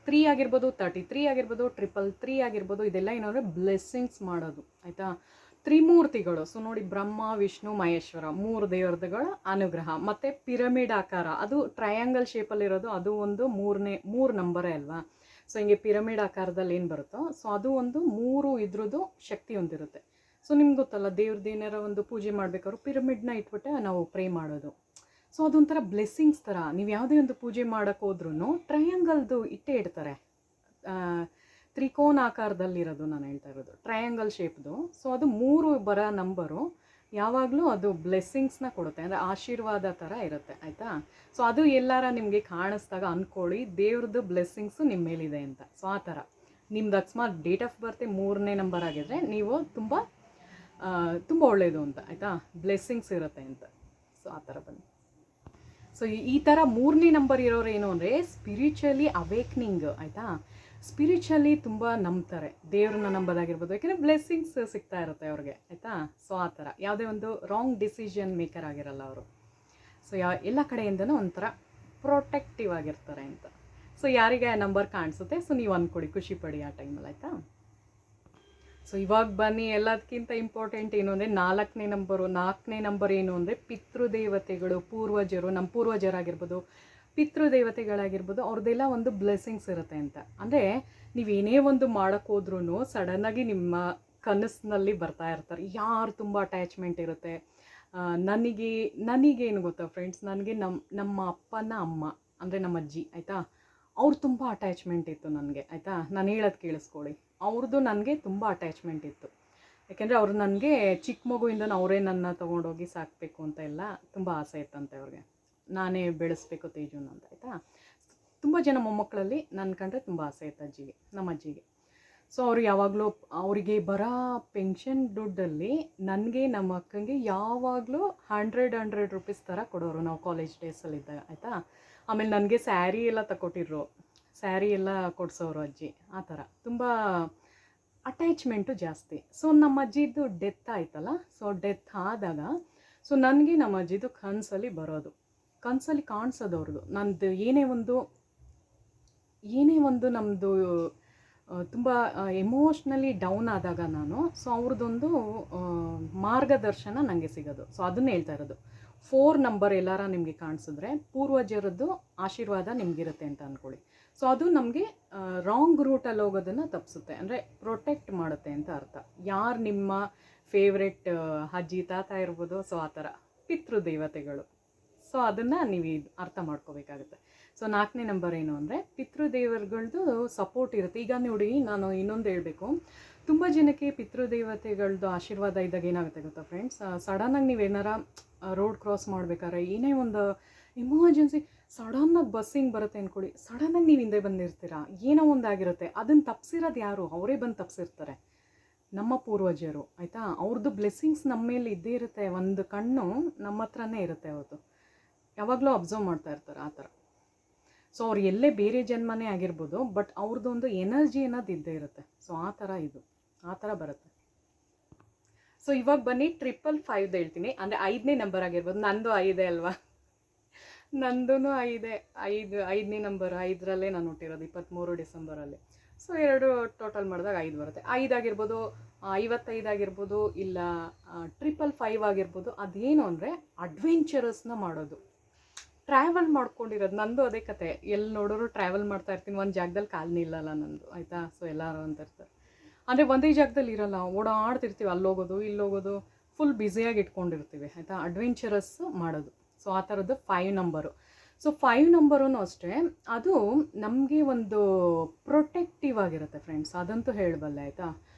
3 ಆಗಿರ್ಬೋದು, 33 ಆಗಿರ್ಬೋದು, 333 ಆಗಿರ್ಬೋದು. ಇದೆಲ್ಲ ಏನಂದರೆ ಬ್ಲೆಸ್ಸಿಂಗ್ಸ್ ಮಾಡೋದು ಆಯಿತಾ. ತ್ರಿಮೂರ್ತಿಗಳು. ಸೊ ನೋಡಿ, ಬ್ರಹ್ಮ, ವಿಷ್ಣು, ಮಹೇಶ್ವರ 3 ದೇವರುಗಳ ಅನುಗ್ರಹ. ಮತ್ತು ಪಿರಮಿಡ್ ಆಕಾರ, ಅದು ಟ್ರಯಾಂಗಲ್ ಶೇಪಲ್ಲಿರೋದು, ಅದು ಒಂದು 3 ನಂಬರೇ ಅಲ್ವಾ. ಸೊ ಹಿಂಗೆ ಪಿರಮಿಡ್ ಆಕಾರದಲ್ಲಿ ಏನು ಬರುತ್ತೋ, ಸೊ ಅದು ಒಂದು 3 ಇದ್ರದ್ದು ಶಕ್ತಿ ಹೊಂದಿರುತ್ತೆ. ಸೊ ನಿಮ್ಗೆ ಗೊತ್ತಲ್ಲ, ದೇವ್ರದ್ದು ಏನಾರ ಒಂದು ಪೂಜೆ ಮಾಡಬೇಕಾದ್ರು ಪಿರಮಿಡ್ನ ಇಟ್ಬಿಟ್ಟೆ ನಾವು ಪ್ರೇ ಮಾಡೋದು. ಸೊ ಅದೊಂಥರ ಬ್ಲೆಸ್ಸಿಂಗ್ಸ್ ಥರ. ನೀವು ಯಾವುದೇ ಒಂದು ಪೂಜೆ ಮಾಡೋಕ್ಕೆ ಹೋದ್ರೂ ಟ್ರಯಾಂಗಲ್ದು ಇಟ್ಟೇ ಇಡ್ತಾರೆ, ತ್ರಿಕೋನ ಆಕಾರದಲ್ಲಿರೋದು ನಾನು ಹೇಳ್ತಾ ಇರೋದು, ಟ್ರಯಾಂಗಲ್ ಶೇಪ್ದು. ಸೊ ಅದು 3 ಬರೋ ನಂಬರು ಯಾವಾಗಲೂ ಅದು ಬ್ಲೆಸ್ಸಿಂಗ್ಸ್ನ ಕೊಡುತ್ತೆ, ಅಂದರೆ ಆಶೀರ್ವಾದ ಥರ ಇರುತ್ತೆ ಆಯಿತಾ. ಸೊ ಅದು ಎಲ್ಲಾರ ನಿಮಗೆ ಕಾಣಿಸ್ದಾಗ ಅಂದ್ಕೊಳ್ಳಿ, ದೇವ್ರದ್ದು ಬ್ಲೆಸ್ಸಿಂಗ್ಸು ನಿಮ್ಮ ಮೇಲಿದೆ ಅಂತ. ಸೊ ಆ ಥರ ನಿಮ್ದು ಅಕಸ್ಮಾತ್ ಡೇಟ್ ಆಫ್ ಬರ್ತ್ 3ನೇ ನಂಬರ್ ಆಗಿದ್ರೆ ನೀವು ತುಂಬ ಒಳ್ಳೆಯದು ಅಂತ ಆಯಿತಾ, ಬ್ಲೆಸ್ಸಿಂಗ್ಸ್ ಇರುತ್ತೆ ಅಂತ. ಸೊ ಆ ಥರ ಬನ್ನಿ. ಸೊ ಈ ಥರ 3ನೇ ನಂಬರ್ ಇರೋರು ಏನು ಅಂದರೆ ಸ್ಪಿರಿಚುವಲಿ ಅವೇಕ್ನಿಂಗ್ ಆಯಿತಾ. ಸ್ಪಿರಿಚುವಲಿ ತುಂಬ ನಂಬ್ತಾರೆ, ದೇವ್ರನ್ನ ನಂಬೋದಾಗಿರ್ಬೋದು, ಯಾಕೆಂದರೆ ಬ್ಲೆಸ್ಸಿಂಗ್ಸ್ ಸಿಗ್ತಾ ಇರುತ್ತೆ ಅವ್ರಿಗೆ ಆಯಿತಾ. ಸೊ ಆ ಥರ ಯಾವುದೇ ಒಂದು ರಾಂಗ್ ಡಿಸಿಷನ್ ಮೇಕರ್ ಆಗಿರಲ್ಲ ಅವರು. ಸೊ ಎಲ್ಲ ಕಡೆಯಿಂದನೂ ಒಂಥರ ಪ್ರೊಟೆಕ್ಟಿವ್ ಆಗಿರ್ತಾರೆ ಅಂತ. ಸೊ ಯಾರಿಗೆ ನಂಬರ್ ಕಾಣಿಸುತ್ತೆ, ಸೊ ನೀವು ಅಂದ್ಕೊಡಿ, ಖುಷಿ ಪಡಿ ಆ ಟೈಮಲ್ಲಿ ಆಯಿತಾ. ಸೊ ಇವಾಗ ಬನ್ನಿ, ಎಲ್ಲದಕ್ಕಿಂತ ಇಂಪಾರ್ಟೆಂಟ್ ಏನು ಅಂದರೆ 4ನೇ ನಂಬರ್ ಏನು ಅಂದರೆ ಪಿತೃದೇವತೆಗಳು, ಪೂರ್ವಜರು, ನಮ್ಮ ಪೂರ್ವಜರಾಗಿರ್ಬೋದು, ಪಿತೃದೇವತೆಗಳಾಗಿರ್ಬೋದು, ಅವ್ರದ್ದೆಲ್ಲ ಒಂದು ಬ್ಲೆಸ್ಸಿಂಗ್ಸ್ ಇರುತ್ತೆ ಅಂತ. ಅಂದರೆ ನೀವೇನೇ ಒಂದು ಮಾಡೋಕ್ಕೋದ್ರೂ ಸಡನ್ನಾಗಿ ನಿಮ್ಮ ಕನಸಿನಲ್ಲಿ ಬರ್ತಾ ಇರ್ತಾರೆ. ಯಾರು ತುಂಬ ಅಟ್ಯಾಚ್ಮೆಂಟ್ ಇರುತ್ತೆ, ನನಗೆ ನನಗೇನು ಗೊತ್ತಾ ಫ್ರೆಂಡ್ಸ್, ನನಗೆ ನಮ್ಮ ಅಪ್ಪನ ಅಮ್ಮ ಅಂದರೆ ನಮ್ಮ ಅಜ್ಜಿ ಆಯಿತಾ, ಅವ್ರು ತುಂಬ ಅಟ್ಯಾಚ್ಮೆಂಟ್ ಇತ್ತು ನನಗೆ ಆಯಿತಾ. ನಾನು ಹೇಳೋದು ಕೇಳಿಸ್ಕೊಳ್ಳಿ, ಅವ್ರದ್ದು ನನಗೆ ತುಂಬ ಅಟ್ಯಾಚ್ಮೆಂಟ್ ಇತ್ತು. ಯಾಕೆಂದರೆ ಅವರು ನನಗೆ ಚಿಕ್ಕ ಮಗುವಿಂದ ಅವರೇ ನನ್ನ ತೊಗೊಂಡೋಗಿ ಸಾಕಬೇಕು ಅಂತ ಎಲ್ಲ ತುಂಬ ಆಸೆ ಇತ್ತಂತೆ ಅವ್ರಿಗೆ. ನಾನೇ ಬೆಳೆಸ್ಬೇಕು ತೇಜುನ ಅಂತ ಆಯಿತಾ. ತುಂಬ ಜನ ಮೊಮ್ಮಕ್ಕಳಲ್ಲಿ ನನ್ನ ಕಂಡ್ರೆ ತುಂಬ ಆಸೆ ಇತ್ತು ಅಜ್ಜಿಗೆ, ನಮ್ಮ ಅಜ್ಜಿಗೆ. ಸೊ ಅವ್ರು ಯಾವಾಗಲೂ ಅವರಿಗೆ ಬರೋ ಪೆನ್ಷನ್ ದುಡ್ಡಲ್ಲಿ ನನಗೆ ನಮ್ಮ ಅಕ್ಕಂಗೆ ಯಾವಾಗಲೂ 100 ರೂಪೀಸ್ ಥರ ಕೊಡೋರು ನಾವು ಕಾಲೇಜ್ ಡೇಸಲ್ಲಿದ್ದಾಗ ಆಯಿತಾ. ಆಮೇಲೆ ನನಗೆ ಸ್ಯಾರಿ ಎಲ್ಲ ತಗೊಟ್ಟಿದ್ರು, ಸ್ಯಾರಿ ಎಲ್ಲ ಕೊಡಿಸೋರು ಅಜ್ಜಿ. ಆ ಥರ ತುಂಬ ಅಟ್ಯಾಚ್ಮೆಂಟು ಜಾಸ್ತಿ. ಸೊ ನಮ್ಮ ಅಜ್ಜಿದು ಡೆತ್ ಆಯ್ತಲ್ಲ, ಸೊ ಡೆತ್ ಆದಾಗ ಸೊ ನನಗೆ ನಮ್ಮ ಅಜ್ಜಿದು ಕನಸಲ್ಲಿ ಬರೋದು, ಕನಸಲ್ಲಿ ಕಾಣಿಸೋದು ಅವ್ರದ್ದು. ನಂದು ಏನೇ ಒಂದು ನಮ್ಮದು ತುಂಬ ಎಮೋಷ್ನಲಿ ಡೌನ್ ಆದಾಗ ನಾನು, ಸೊ ಅವ್ರದ್ದೊಂದು ಮಾರ್ಗದರ್ಶನ ನನಗೆ ಸಿಗೋದು. ಸೊ ಅದನ್ನೇ ಹೇಳ್ತಾ ಇರೋದು. 4 ನಂಬರ್ ಎಲ್ಲಾರ ನಿಮಗೆ ಕಾಣಿಸಿದ್ರೆ ಪೂರ್ವಜರದ್ದು ಆಶೀರ್ವಾದ ನಿಮಗಿರುತ್ತೆ ಅಂತ ಅಂದ್ಕೊಳ್ಳಿ. ಸೊ ಅದು ನಮಗೆ ರಾಂಗ್ ರೂಟಲ್ಲಿ ಹೋಗೋದನ್ನು ತಪ್ಪಿಸುತ್ತೆ, ಅಂದರೆ ಪ್ರೊಟೆಕ್ಟ್ ಮಾಡುತ್ತೆ ಅಂತ ಅರ್ಥ. ಯಾರು ನಿಮ್ಮ ಫೇವ್ರೆಟ್ ಅಜ್ಜಿ ತಾತ ಇರ್ಬೋದು, ಸೊ ಆ ಥರ ಪಿತೃದೇವತೆಗಳು. ಸೊ ಅದನ್ನು ನೀವು ಅರ್ಥ ಮಾಡ್ಕೋಬೇಕಾಗುತ್ತೆ. ಸೊ 4ನೇ ನಂಬರ್ ಏನು ಅಂದರೆ ಪಿತೃದೇವರುಗಳದ್ದು ಸಪೋರ್ಟ್ ಇರುತ್ತೆ. ಈಗ ನೋಡಿ, ನಾನು ಇನ್ನೊಂದು ಹೇಳಬೇಕು, ತುಂಬ ಜನಕ್ಕೆ ಪಿತೃದೇವತೆಗಳದ್ದು ಆಶೀರ್ವಾದ ಇದ್ದಾಗ ಏನಾಗುತ್ತೆ ಗೊತ್ತಾ ಫ್ರೆಂಡ್ಸ್, ಸಡನ್ನಾಗಿ ನೀವೇನಾರ ರೋಡ್ ಕ್ರಾಸ್ ಮಾಡ್ಬೇಕಾದ್ರೆ ಏನೇ ಒಂದು ಎಮರ್ಜೆನ್ಸಿ ಸಡನ್ನಾಗಿ ಬಸ್ಸಿಂಗ್ ಬರುತ್ತೆ ಅಂದ್ಕೊಳ್ಳಿ, ಸಡನ್ನಾಗಿ ನೀವು ಹಿಂದೆ ಬಂದಿರ್ತೀರ, ಏನೋ ಒಂದಾಗಿರುತ್ತೆ. ಅದನ್ನು ತಪ್ಪಿಸಿರೋದು ಯಾರು? ಅವರೇ ಬಂದು ತಪ್ಪಿಸಿರ್ತಾರೆ, ನಮ್ಮ ಪೂರ್ವಜರು ಆಯಿತಾ. ಅವ್ರದ್ದು ಬ್ಲೆಸ್ಸಿಂಗ್ಸ್ ನಮ್ಮ ಮೇಲೆ ಇದ್ದೇ ಇರುತ್ತೆ. ಒಂದು ಕಣ್ಣು ನಮ್ಮ ಹತ್ರನೇ ಇರುತ್ತೆ, ಅವ್ರದ್ದು ಯಾವಾಗಲೂ ಅಬ್ಸರ್ವ್ ಮಾಡ್ತಾ ಇರ್ತಾರೆ ಆ ಥರ. ಸೊ ಅವ್ರು ಎಲ್ಲೇ ಬೇರೆ ಜನ್ಮನೇ ಆಗಿರ್ಬೋದು, ಬಟ್ ಅವ್ರದ್ದೊಂದು ಎನರ್ಜಿ ಅನ್ನೋದು ಇದ್ದೇ ಇರುತ್ತೆ. ಸೊ ಆ ಥರ ಇದು ಆ ಥರ ಬರುತ್ತೆ. ಸೊ ಇವಾಗ ಬನ್ನಿ 555 ಹೇಳ್ತೀನಿ, ಅಂದರೆ 5ನೇ ನಂಬರ್ ಆಗಿರ್ಬೋದು. ನಂದು 5 ಅಲ್ವಾ, ನಂದೂ 5ನೇ ನಂಬರ್. 5ರಲ್ಲೇ ನಾನು ಹುಟ್ಟಿರೋದು, 23 ಡಿಸೆಂಬರಲ್ಲಿ. ಸೊ 2 ಟೋಟಲ್ ಮಾಡಿದಾಗ 5 ಬರುತ್ತೆ. 5 ಆಗಿರ್ಬೋದು, 55 ಆಗಿರ್ಬೋದು, ಇಲ್ಲ 555 ಆಗಿರ್ಬೋದು. ಅದೇನು ಅಂದರೆ ಅಡ್ವೆಂಚರಸ್ನ ಮಾಡೋದು, ಟ್ರಾವೆಲ್ ಮಾಡ್ಕೊಂಡಿರೋದು. ನಂದು ಅದೇ ಕತೆ, ಎಲ್ಲಿ ನೋಡೋರು ಟ್ರಾವೆಲ್ ಮಾಡ್ತಾ ಇರ್ತೀನಿ, ಒಂದು ಜಾಗದಲ್ಲಿ ಕಾಲು ನಿಲ್ಲಲ್ಲ ನಂದು ಆಯಿತಾ. ಸೊ ಎಲ್ಲರೂ ಅಂತ ಇರ್ತಾರೆ, ಅಂದರೆ ಒಂದೇ ಜಾಗದಲ್ಲಿ ಇರೋಲ್ಲ, ಓಡಾಡ್ತಿರ್ತೀವಿ, ಅಲ್ಲೋಗೋದು ಇಲ್ಲೋಗೋದು, ಫುಲ್ ಬ್ಯುಸಿಯಾಗಿ ಇಟ್ಕೊಂಡಿರ್ತೀವಿ ಆಯಿತಾ. ಅಡ್ವೆಂಚರಸ್ ಮಾಡೋದು. ಸೊ ಆ ಥರದ್ದು 5 ನಂಬರು. ಸೊ 5 ನಂಬರೂ ಅಷ್ಟೇ, ಅದು ನಮಗೆ ಒಂದು ಪ್ರೊಟೆಕ್ಟಿವ್ ಆಗಿರುತ್ತೆ ಫ್ರೆಂಡ್ಸ್, ಅದಂತೂ ಹೇಳಬಲ್ಲೆ ಆಯಿತಾ.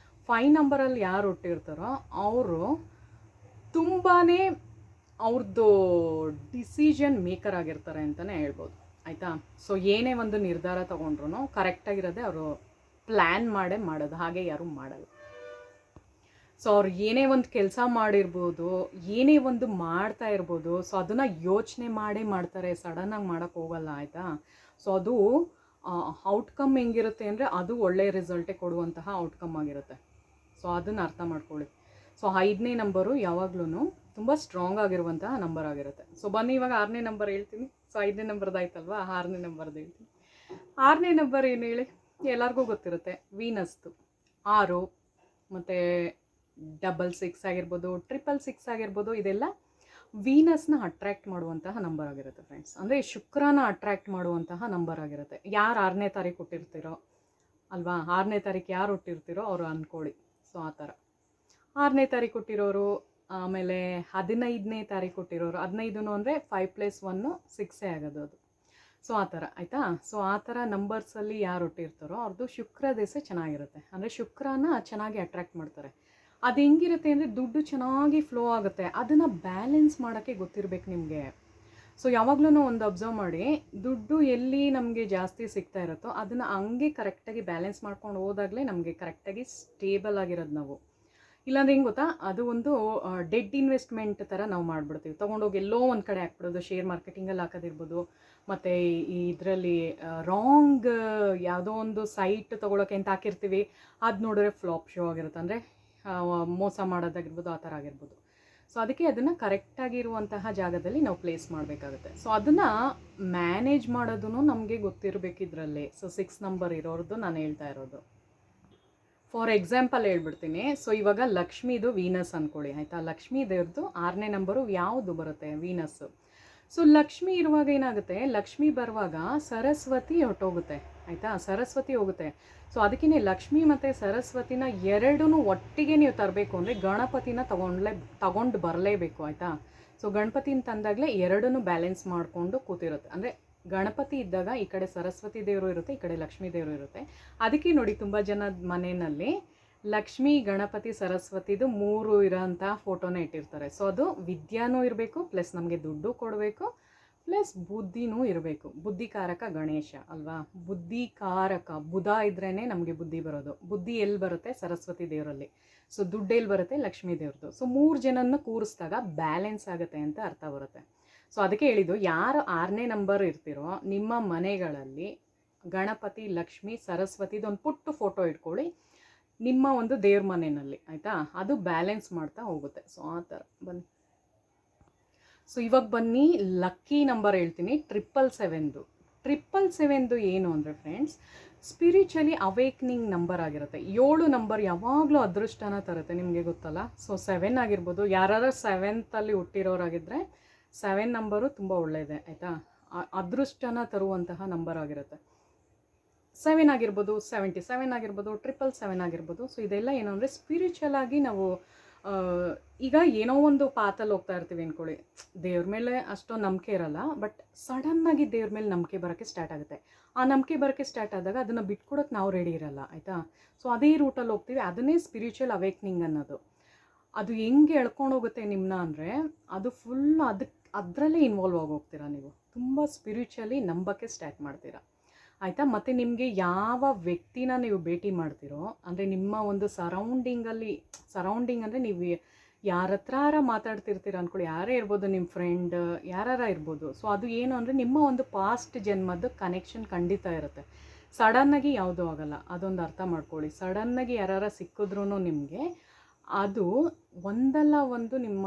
5 ನಂಬರಲ್ಲಿ ಯಾರು ಹುಟ್ಟಿರ್ತಾರೋ ಅವರು ತುಂಬಾ ಅವ್ರದ್ದು ಡಿಸಿಷನ್ ಮೇಕರ್ ಆಗಿರ್ತಾರೆ ಅಂತಲೇ ಹೇಳ್ಬೋದು ಆಯಿತಾ. ಸೊ ಏನೇ ಒಂದು ನಿರ್ಧಾರ ತೊಗೊಂಡ್ರು ಕರೆಕ್ಟಾಗಿರೋದೆ ಅವರು ಪ್ಲ್ಯಾನ್ ಮಾಡೋದು, ಹಾಗೆ ಯಾರೂ ಮಾಡಲ್ಲ. ಸೊ ಅವ್ರು ಏನೇ ಒಂದು ಕೆಲಸ ಮಾಡಿರ್ಬೋದು, ಏನೇ ಒಂದು ಮಾಡ್ತಾ ಇರ್ಬೋದು, ಸೊ ಅದನ್ನು ಯೋಚನೆ ಮಾಡ್ತಾರೆ, ಸಡನ್ನಾಗಿ ಮಾಡೋಕ್ಕೆ ಹೋಗಲ್ಲ ಆಯಿತಾ. ಸೊ ಅದು ಔಟ್ಕಮ್ ಹೆಂಗಿರುತ್ತೆ ಅಂದರೆ ಅದು ಒಳ್ಳೆಯ ರಿಸಲ್ಟೇ ಕೊಡುವಂತಹ ಔಟ್ಕಮ್ ಆಗಿರುತ್ತೆ. ಸೊ ಅದನ್ನು ಅರ್ಥ ಮಾಡ್ಕೊಳ್ಳಿ. ಸೊ 5ನೇ ನಂಬರು ಯಾವಾಗ್ಲೂ ತುಂಬ ಸ್ಟ್ರಾಂಗ್ ಆಗಿರುವಂತಹ ನಂಬರ್ ಆಗಿರುತ್ತೆ. ಸೊ ಬನ್ನಿ ಇವಾಗ 6ನೇ ನಂಬರ್ ಹೇಳ್ತೀನಿ. ಸೊ 5ನೇ ನಂಬರ್ದಾಯ್ತಲ್ವಾ, 6ನೇ ನಂಬರ್ದು ಹೇಳ್ತೀನಿ. 6ನೇ ನಂಬರ್ ಏನು ಹೇಳಿ, ಎಲ್ಲರಿಗೂ ಗೊತ್ತಿರುತ್ತೆ, ವೀನಸ್ದು 6 ಮತ್ತು 66 ಆಗಿರ್ಬೋದು, 666 ಆಗಿರ್ಬೋದು. ಇದೆಲ್ಲ ವೀನಸ್ನ ಅಟ್ರ್ಯಾಕ್ಟ್ ಮಾಡುವಂತಹ ನಂಬರ್ ಆಗಿರುತ್ತೆ ಫ್ರೆಂಡ್ಸ್, ಅಂದರೆ ಶುಕ್ರನ ಅಟ್ರ್ಯಾಕ್ಟ್ ಮಾಡುವಂತಹ ನಂಬರ್ ಆಗಿರುತ್ತೆ. ಯಾರು 6ನೇ ತಾರೀಕು ಹುಟ್ಟಿರ್ತೀರೋ ಅಲ್ವಾ, 6ನೇ ತಾರೀಕು ಯಾರು ಹುಟ್ಟಿರ್ತೀರೋ ಅವರು ಅಂದ್ಕೊಳ್ಳಿ. ಸೊ ಆ ಥರ 6ನೇ ತಾರೀಕು ಹುಟ್ಟಿರೋರು, ಆಮೇಲೆ 15ನೇ ತಾರೀಕು ಹುಟ್ಟಿರೋರು, 15 ಅಂದರೆ 5+1 6 ಆಗೋದು ಅದು. ಸೊ ಆ ಥರ ಆಯಿತಾ. ಸೊ ಆ ಥರ ನಂಬರ್ಸಲ್ಲಿ ಯಾರು ಹುಟ್ಟಿರ್ತಾರೋ ಅವ್ರದ್ದು ಶುಕ್ರ ದೆಸೆ ಚೆನ್ನಾಗಿರುತ್ತೆ, ಅಂದರೆ ಶುಕ್ರನ ಚೆನ್ನಾಗಿ ಅಟ್ರ್ಯಾಕ್ಟ್ ಮಾಡ್ತಾರೆ. ಅದು ಹೆಂಗಿರುತ್ತೆ ಅಂದರೆ ದುಡ್ಡು ಚೆನ್ನಾಗಿ ಫ್ಲೋ ಆಗುತ್ತೆ, ಅದನ್ನು ಬ್ಯಾಲೆನ್ಸ್ ಮಾಡೋಕ್ಕೆ ಗೊತ್ತಿರಬೇಕು ನಿಮಗೆ. ಸೊ ಯಾವಾಗಲೂ ಒಂದು ಅಬ್ಸರ್ವ್ ಮಾಡಿ, ದುಡ್ಡು ಎಲ್ಲಿ ನಮಗೆ ಜಾಸ್ತಿ ಸಿಗ್ತಾ ಇರುತ್ತೋ ಅದನ್ನು ಹಂಗೆ ಕರೆಕ್ಟಾಗಿ ಬ್ಯಾಲೆನ್ಸ್ ಮಾಡ್ಕೊಂಡು ಹೋದಾಗಲೇ ನಮಗೆ ಕರೆಕ್ಟಾಗಿ ಸ್ಟೇಬಲ್ ಆಗಿರೋದು ನಾವು. ಇಲ್ಲಾಂದ್ರೆ ಹೆಂಗೆ ಗೊತ್ತಾ, ಅದು ಒಂದು ಡೆಡ್ ಇನ್ವೆಸ್ಟ್ಮೆಂಟ್ ಥರ ನಾವು ಮಾಡಿಬಿಡ್ತೀವಿ, ತೊಗೊಂಡೋಗಿ ಎಲ್ಲೋ ಒಂದು ಕಡೆ ಹಾಕ್ಬಿಡೋದು, ಶೇರ್ ಮಾರ್ಕೆಟಿಂಗಲ್ಲಿ ಹಾಕೋದಿರ್ಬೋದು, ಮತ್ತು ಇದರಲ್ಲಿ ರಾಂಗ್ ಯಾವುದೋ ಒಂದು ಸೈಟ್ ತೊಗೊಳಕ್ಕೆ ಅಂತ ಹಾಕಿರ್ತೀವಿ, ಅದು ನೋಡಿದ್ರೆ ಫ್ಲಾಪ್ ಶೋ ಆಗಿರುತ್ತೆ, ಅಂದರೆ ಮೋಸ ಮಾಡೋದಾಗಿರ್ಬೋದು, ಆ ಥರ ಆಗಿರ್ಬೋದು. ಸೊ ಅದಕ್ಕೆ ಅದನ್ನು ಕರೆಕ್ಟಾಗಿರುವಂತಹ ಜಾಗದಲ್ಲಿ ನಾವು ಪ್ಲೇಸ್ ಮಾಡಬೇಕಾಗುತ್ತೆ. ಸೊ ಅದನ್ನು ಮ್ಯಾನೇಜ್ ಮಾಡೋದು ನಮಗೆ ಗೊತ್ತಿರಬೇಕು ಇದರಲ್ಲಿ. ಸೊ 6 ನಂಬರ್ ಇರೋರ್ದು ನಾನು ಹೇಳ್ತಾ ಇರೋದು. ಫಾರ್ ಎಕ್ಸಾಂಪಲ್ ಹೇಳ್ಬಿಡ್ತೀನಿ. ಸೊ ಇವಾಗ ಲಕ್ಷ್ಮೀದು ವೀನಸ್ ಅಂದ್ಕೊಳ್ಳಿ ಆಯಿತಾ. ಲಕ್ಷ್ಮೀ ದೇವ್ರದ್ದು 6ನೇ ನಂಬರು ಯಾವುದು ಬರುತ್ತೆ, ವೀನಸ್ಸು. ಸೊ ಲಕ್ಷ್ಮಿ ಇರುವಾಗ ಏನಾಗುತ್ತೆ, ಲಕ್ಷ್ಮಿ ಬರುವಾಗ ಸರಸ್ವತಿ ಹೊಟ್ಟೋಗುತ್ತೆ ಆಯಿತಾ, ಸರಸ್ವತಿ ಹೋಗುತ್ತೆ. ಸೊ ಅದಕ್ಕೇ ಲಕ್ಷ್ಮಿ ಮತ್ತು ಸರಸ್ವತಿನ ಎರಡೂ ಒಟ್ಟಿಗೆ ನೀವು ತರಬೇಕು ಅಂದರೆ ಗಣಪತಿನ ತಗೊಂಡು ಬರಲೇಬೇಕು, ಆಯಿತಾ. ಸೊ ಗಣಪತಿನ ತಂದಾಗಲೇ ಎರಡನ್ನೂ ಬ್ಯಾಲೆನ್ಸ್ ಮಾಡಿಕೊಂಡು ಕೂತಿರುತ್ತೆ. ಅಂದರೆ ಗಣಪತಿ ಇದ್ದಾಗ ಈ ಕಡೆ ಸರಸ್ವತಿ ದೇವರು ಇರುತ್ತೆ, ಈ ಕಡೆ ಲಕ್ಷ್ಮೀ ದೇವರು ಇರುತ್ತೆ. ಅದಕ್ಕೆ ನೋಡಿ ತುಂಬ ಜನದ ಮನೆಯಲ್ಲಿ ಲಕ್ಷ್ಮೀ, ಗಣಪತಿ, ಸರಸ್ವತಿದು 3 ಇರೋಂಥ ಫೋಟೋನೇ ಇಟ್ಟಿರ್ತಾರೆ. ಸೊ ಅದು ವಿದ್ಯಾನೂ ಇರಬೇಕು, ಪ್ಲಸ್ ನಮಗೆ ದುಡ್ಡು ಕೊಡಬೇಕು, ಪ್ಲಸ್ ಬುದ್ಧಿನೂ ಇರಬೇಕು. ಬುದ್ಧಿಕಾರಕ ಗಣೇಶ ಅಲ್ವಾ, ಬುದ್ಧಿಕಾರಕ ಬುಧ ಇದ್ರೇ ನಮಗೆ ಬುದ್ಧಿ ಬರೋದು. ಬುದ್ಧಿ ಎಲ್ಲಿ ಬರುತ್ತೆ? ಸರಸ್ವತಿ ದೇವರಲ್ಲಿ. ಸೊ ದುಡ್ಡು ಎಲ್ಲಿ ಬರುತ್ತೆ? ಲಕ್ಷ್ಮೀ ದೇವ್ರದ್ದು. ಸೊ 3 ಜನನ ಕೂರಿಸಿದಾಗ ಬ್ಯಾಲೆನ್ಸ್ ಆಗುತ್ತೆ ಅಂತ ಅರ್ಥ ಬರುತ್ತೆ. ಸೊ ಅದಕ್ಕೆ ಹೇಳಿದ್ದು, ಯಾರು 6ನೇ ನಂಬರ್ ಇರ್ತಿರೋ ನಿಮ್ಮ ಮನೆಗಳಲ್ಲಿ ಗಣಪತಿ, ಲಕ್ಷ್ಮಿ, ಸರಸ್ವತಿದು ಒಂದು ಪುಟ್ಟು ಫೋಟೋ ಇಟ್ಕೊಳ್ಳಿ ನಿಮ್ಮ ಒಂದು ದೇವ್ರ ಮನೆಯಲ್ಲಿ, ಆಯಿತಾ. ಅದು ಬ್ಯಾಲೆನ್ಸ್ ಮಾಡ್ತಾ ಹೋಗುತ್ತೆ. ಸೊ ಆ ಥರ ಬನ್ನಿ. ಸೊ ಇವಾಗ ಬನ್ನಿ ಲಕ್ಕಿ ನಂಬರ್ ಹೇಳ್ತೀನಿ, 777. 777 ಏನು ಅಂದರೆ ಫ್ರೆಂಡ್ಸ್, ಸ್ಪಿರಿಚುವಲಿ ಅವೇಕ್ನಿಂಗ್ ನಂಬರ್ ಆಗಿರುತ್ತೆ. 7 ನಂಬರ್ ಯಾವಾಗಲೂ ಅದೃಷ್ಟನ ತರುತ್ತೆ, ನಿಮಗೆ ಗೊತ್ತಲ್ಲ. ಸೊ 7 ಆಗಿರ್ಬೋದು, ಯಾರು 7th ಹುಟ್ಟಿರೋರಾಗಿದ್ದರೆ 7 ನಂಬರು ತುಂಬ ಒಳ್ಳೆಯದೇ, ಆಯಿತಾ. ಅದೃಷ್ಟನ ತರುವಂತಹ ನಂಬರ್ ಆಗಿರುತ್ತೆ. 7 ಆಗಿರ್ಬೋದು, 77 ಆಗಿರ್ಬೋದು, 777 ಆಗಿರ್ಬೋದು. ಸೊ ಇದೆಲ್ಲ ಏನು ಅಂದರೆ ಸ್ಪಿರಿಚುವಲ್ ಆಗಿ ನಾವು ಈಗ ಏನೋ ಒಂದು ಪಾತಲ್ಲಿ ಹೋಗ್ತಾ ಇರ್ತೀವಿ ಅಂದ್ಕೊಳ್ಳಿ, ದೇವ್ರ ಮೇಲೆ ಅಷ್ಟೊಂದು ನಂಬಿಕೆ ಇರಲ್ಲ, ಬಟ್ ಸಡನ್ನಾಗಿ ದೇವ್ರ ಮೇಲೆ ನಂಬಿಕೆ ಬರೋಕ್ಕೆ ಸ್ಟಾರ್ಟ್ ಆಗುತ್ತೆ. ಆ ನಂಬಿಕೆ ಬರೋಕ್ಕೆ ಸ್ಟಾರ್ಟ್ ಆದಾಗ ಅದನ್ನು ಬಿಟ್ಕೊಡೋಕ್ಕೆ ನಾವು ರೆಡಿ ಇರಲ್ಲ, ಆಯಿತಾ. ಸೊ ಅದೇ ರೂಟಲ್ಲಿ ಹೋಗ್ತೀವಿ, ಅದನ್ನೇ ಸ್ಪಿರಿಚುವಲ್ ಅವೇಕ್ನಿಂಗ್ ಅನ್ನೋದು. ಅದು ಹೆಂಗೆ ಎಳ್ಕೊಂಡು ಹೋಗುತ್ತೆ ನಿಮ್ಮನ್ನ ಅಂದರೆ, ಅದು ಫುಲ್ ಅದರಲ್ಲೇ ಇನ್ವಾಲ್ವ್ ಆಗೋಗ್ತೀರಾ ನೀವು, ತುಂಬ ಸ್ಪಿರಿಚುವಲಿ ನಂಬೋಕ್ಕೆ ಸ್ಟಾರ್ಟ್ ಮಾಡ್ತೀರಾ, ಆಯಿತಾ. ಮತ್ತು ನಿಮಗೆ ಯಾವ ವ್ಯಕ್ತಿನ ನೀವು ಭೇಟಿ ಮಾಡ್ತೀರೋ, ಅಂದರೆ ನಿಮ್ಮ ಒಂದು ಸರೌಂಡಿಂಗ್ ಅಂದರೆ ನೀವು ಯಾರ ಹತ್ರ ಮಾತಾಡ್ತಿರ್ತೀರ ಅಂದ್ಕೊಳ್ಳಿ, ಯಾರೇ ಇರ್ಬೋದು, ನಿಮ್ಮ ಫ್ರೆಂಡ್ ಯಾರಾರ ಇರ್ಬೋದು. ಸೊ ಅದು ಏನು ಅಂದರೆ ನಿಮ್ಮ ಒಂದು ಪಾಸ್ಟ್ ಜನ್ಮದ ಕನೆಕ್ಷನ್ ಖಂಡಿತ ಇರುತ್ತೆ. ಸಡನ್ನಾಗಿ ಯಾವುದೂ ಆಗೋಲ್ಲ, ಅದೊಂದು ಅರ್ಥ ಮಾಡ್ಕೊಳ್ಳಿ. ಸಡನ್ನಾಗಿ ಯಾರಾರ ಸಿಕ್ಕಿದ್ರೂ ನಿಮಗೆ ಅದು ಒಂದಲ್ಲ ಒಂದು ನಿಮ್ಮ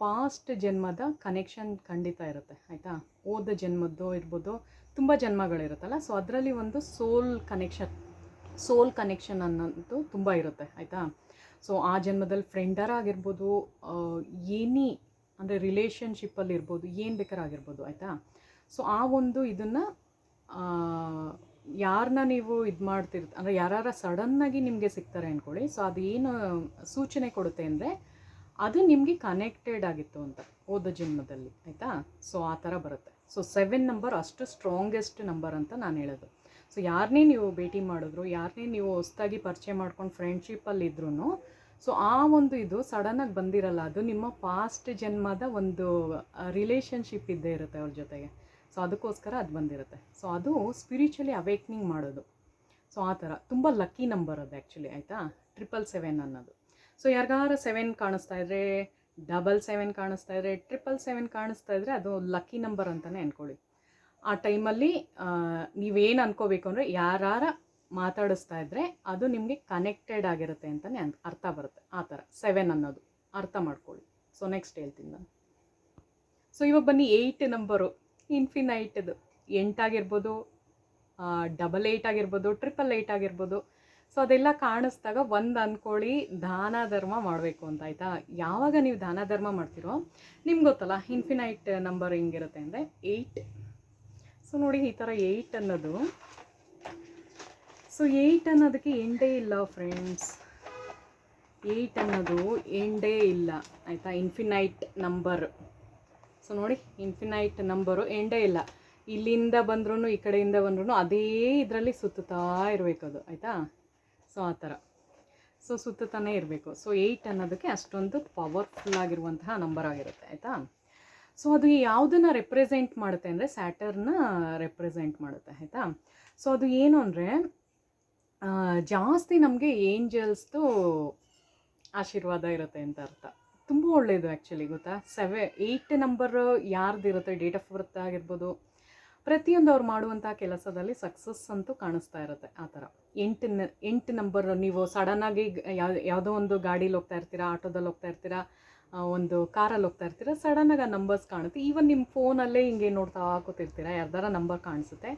ಪಾಸ್ಟ್ ಜನ್ಮದ ಕನೆಕ್ಷನ್ ಖಂಡಿತ ಇರುತ್ತೆ, ಆಯಿತಾ. ಹೋದ ಜನ್ಮದ್ದು ಇರ್ಬೋದು, ತುಂಬ ಜನ್ಮಗಳಿರುತ್ತಲ್ಲ. ಸೊ ಅದರಲ್ಲಿ ಒಂದು ಸೋಲ್ ಕನೆಕ್ಷನ್ ಅನ್ನೋದು ತುಂಬ ಇರುತ್ತೆ, ಆಯಿತಾ. ಸೊ ಆ ಜನ್ಮದಲ್ಲಿ ಫ್ರೆಂಡರಾಗಿರ್ಬೋದು, ಏನಿ ಅಂದರೆ ರಿಲೇಷನ್ಶಿಪ್ಪಲ್ಲಿ ಇರ್ಬೋದು, ಏನು ಬೇಕಾದ್ರೂ ಆಗಿರ್ಬೋದು, ಆಯಿತಾ. ಸೊ ಆ ಒಂದು ಇದನ್ನು ಯಾರನ್ನ ನೀವು ಇದು ಅಂದರೆ ಯಾರಾರ ಸಡನ್ನಾಗಿ ನಿಮಗೆ ಸಿಗ್ತಾರೆ ಅಂದ್ಕೊಳ್ಳಿ. ಸೊ ಅದು ಏನು ಸೂಚನೆ ಕೊಡುತ್ತೆ ಅಂದರೆ ಅದು ನಿಮಗೆ ಕನೆಕ್ಟೆಡ್ ಆಗಿತ್ತು ಅಂತ ಹೋದ ಜನ್ಮದಲ್ಲಿ, ಆಯಿತಾ. ಸೊ ಆ ಥರ ಬರುತ್ತೆ. ಸೊ 7 ನಂಬರ್ ಅಷ್ಟು ಸ್ಟ್ರಾಂಗೆಸ್ಟ್ ನಂಬರ್ ಅಂತ ನಾನು ಹೇಳೋದು. ಸೊ ಯಾರನ್ನೇ ನೀವು ಭೇಟಿ ಮಾಡಿದ್ರು, ಯಾರನ್ನೇ ನೀವು ಹೊಸ್ದಾಗಿ ಪರಿಚಯ ಮಾಡ್ಕೊಂಡು ಫ್ರೆಂಡ್ಶಿಪ್ಪಲ್ಲಿದ್ರೂ, ಸೊ ಆ ಒಂದು ಇದು ಸಡನ್ನಾಗಿ ಬಂದಿರಲ್ಲ, ಅದು ನಿಮ್ಮ ಪಾಸ್ಟ್ ಜನ್ಮದ ಒಂದು ರಿಲೇಷನ್ಶಿಪ್ ಇದ್ದೇ ಇರುತ್ತೆ ಅವ್ರ ಜೊತೆಗೆ. ಸೊ ಅದಕ್ಕೋಸ್ಕರ ಅದು ಬಂದಿರುತ್ತೆ. ಸೊ ಅದು ಸ್ಪಿರಿಚುವಲಿ ಅವೇಕ್ನಿಂಗ್ ಮಾಡೋದು. ಸೊ ಆ ಥರ ತುಂಬ ಲಕ್ಕಿ ನಂಬರ್ ಅದು ಆ್ಯಕ್ಚುಲಿ, ಆಯಿತಾ, 777 ಅನ್ನೋದು. ಸೊ ಯಾರಿಗಾರ 7 ಕಾಣಿಸ್ತಾ ಇದ್ದರೆ, 777 ಕಾಣಿಸ್ತಾ ಇದ್ದರೆ, 777 ಕಾಣಿಸ್ತಾ ಇದ್ದರೆ ಅದು ಲಕ್ಕಿ ನಂಬರ್ ಅಂತಲೇ ಅಂದ್ಕೊಳ್ಳಿ. ಆ ಟೈಮಲ್ಲಿ ನೀವೇನು ಅಂದ್ಕೋಬೇಕು ಅಂದರೆ ಯಾರಾರ ಮಾತಾಡಿಸ್ತಾ ಇದ್ದರೆ ಅದು ನಿಮಗೆ ಕನೆಕ್ಟೆಡ್ ಆಗಿರುತ್ತೆ ಅಂತಲೇ ಅರ್ಥ ಬರುತ್ತೆ. ಆ ಥರ 7 ಅನ್ನೋದು ಅರ್ಥ ಮಾಡ್ಕೊಳ್ಳಿ. ಸೊ ನೆಕ್ಸ್ಟ್ ಹೇಳ್ತೀನಿ ನಾನು. ಸೊ ಇವಾಗ ಬನ್ನಿ 8 ನಂಬರು, ಇನ್ಫಿನೈಟ್ದು. 8 ಆಗಿರ್ಬೋದು, 88 ಆಗಿರ್ಬೋದು, 888 ಆಗಿರ್ಬೋದು. ಸೊ ಅದೆಲ್ಲ ಕಾಣಿಸ್ದಾಗ ಒಂದು ಅಂದ್ಕೊಳ್ಳಿ, ದಾನ ಧರ್ಮ ಮಾಡಬೇಕು ಅಂತ, ಆಯಿತಾ. ಯಾವಾಗ ನೀವು ದಾನ ಧರ್ಮ ಮಾಡ್ತೀರೋ ನಿಮ್ಗೆ ಗೊತ್ತಲ್ಲ ಇನ್ಫಿನೈಟ್ ನಂಬರ್ ಹೆಂಗಿರುತ್ತೆ ಅಂದರೆ 8. ಸೊ ನೋಡಿ ಈ ಥರ 8 ಅನ್ನೋದು, ಸೊ 8 ಅನ್ನೋದಕ್ಕೆ ಎಂಡೇ ಇಲ್ಲ ಫ್ರೆಂಡ್ಸ್. 8 ಅನ್ನೋದು ಎಂಡೇ ಇಲ್ಲ, ಆಯಿತಾ. Infinite number. ಸೊ ನೋಡಿ ಇನ್ಫಿನೈಟ್ ನಂಬರು ಎಂಡೇ ಇಲ್ಲ. ಇಲ್ಲಿಂದ ಬಂದ್ರೂ ಈ ಕಡೆಯಿಂದ ಬಂದ್ರೂ ಅದೇ ಇದರಲ್ಲಿ ಸುತ್ತುತ್ತಾ ಇರಬೇಕು ಅದು, ಆಯಿತಾ. ಸೊ ಆ ಥರ ಸೊ ಸುತ್ತತಾನೇ ಇರಬೇಕು. ಸೊ 8 ಅನ್ನೋದಕ್ಕೆ ಅಷ್ಟೊಂದು ಪವರ್ಫುಲ್ ಆಗಿರುವಂತಹ ನಂಬರ್ ಆಗಿರುತ್ತೆ, ಆಯಿತಾ. ಸೊ ಅದು ಯಾವುದನ್ನು ರೆಪ್ರೆಸೆಂಟ್ ಮಾಡುತ್ತೆ ಅಂದರೆ ಸ್ಯಾಟರ್ನ ರೆಪ್ರೆಸೆಂಟ್ ಮಾಡುತ್ತೆ, ಆಯಿತಾ. ಸೊ ಅದು ಏನು ಅಂದರೆ ಜಾಸ್ತಿ ನಮಗೆ ಏಂಜಲ್ಸ್ದು ಆಶೀರ್ವಾದ ಇರುತ್ತೆ ಅಂತ ಅರ್ಥ. ತುಂಬ ಒಳ್ಳೆಯದು ಆ್ಯಕ್ಚುಲಿ, ಗೊತ್ತಾ. 8 ನಂಬರ್ ಯಾರ್ದಿರುತ್ತೆ, ಡೇಟ್ ಆಫ್ ಬರ್ತ್ ಆಗಿರ್ಬೋದು, ಪ್ರತಿಯೊಂದು ಅವ್ರು ಮಾಡುವಂಥ ಕೆಲಸದಲ್ಲಿ ಸಕ್ಸಸ್ ಅಂತೂ ಕಾಣಿಸ್ತಾ ಇರುತ್ತೆ. ಆ ಥರ 8 ನಂಬರ್ ನೀವು ಸಡನ್ನಾಗಿ ಯಾವುದೋ ಒಂದು ಗಾಡೀಲಿ ಹೋಗ್ತಾ ಇರ್ತೀರಾ, ಆಟೋದಲ್ಲಿ ಹೋಗ್ತಾ ಇರ್ತೀರಾ, ಒಂದು ಕಾರಲ್ಲಿ ಹೋಗ್ತಾ ಇರ್ತೀರಾ, ಸಡನ್ನಾಗಿ ಆ ನಂಬರ್ಸ್ ಕಾಣುತ್ತೆ. ಈವನ್ ನಿಮ್ಮ ಫೋನಲ್ಲೇ ಹಿಂಗೆ ನೋಡ್ತಾ ಕೂತಿರ್ತೀರಾ, ಯಾರ್ದಾರ ನಂಬರ್ ಕಾಣಿಸುತ್ತೆ.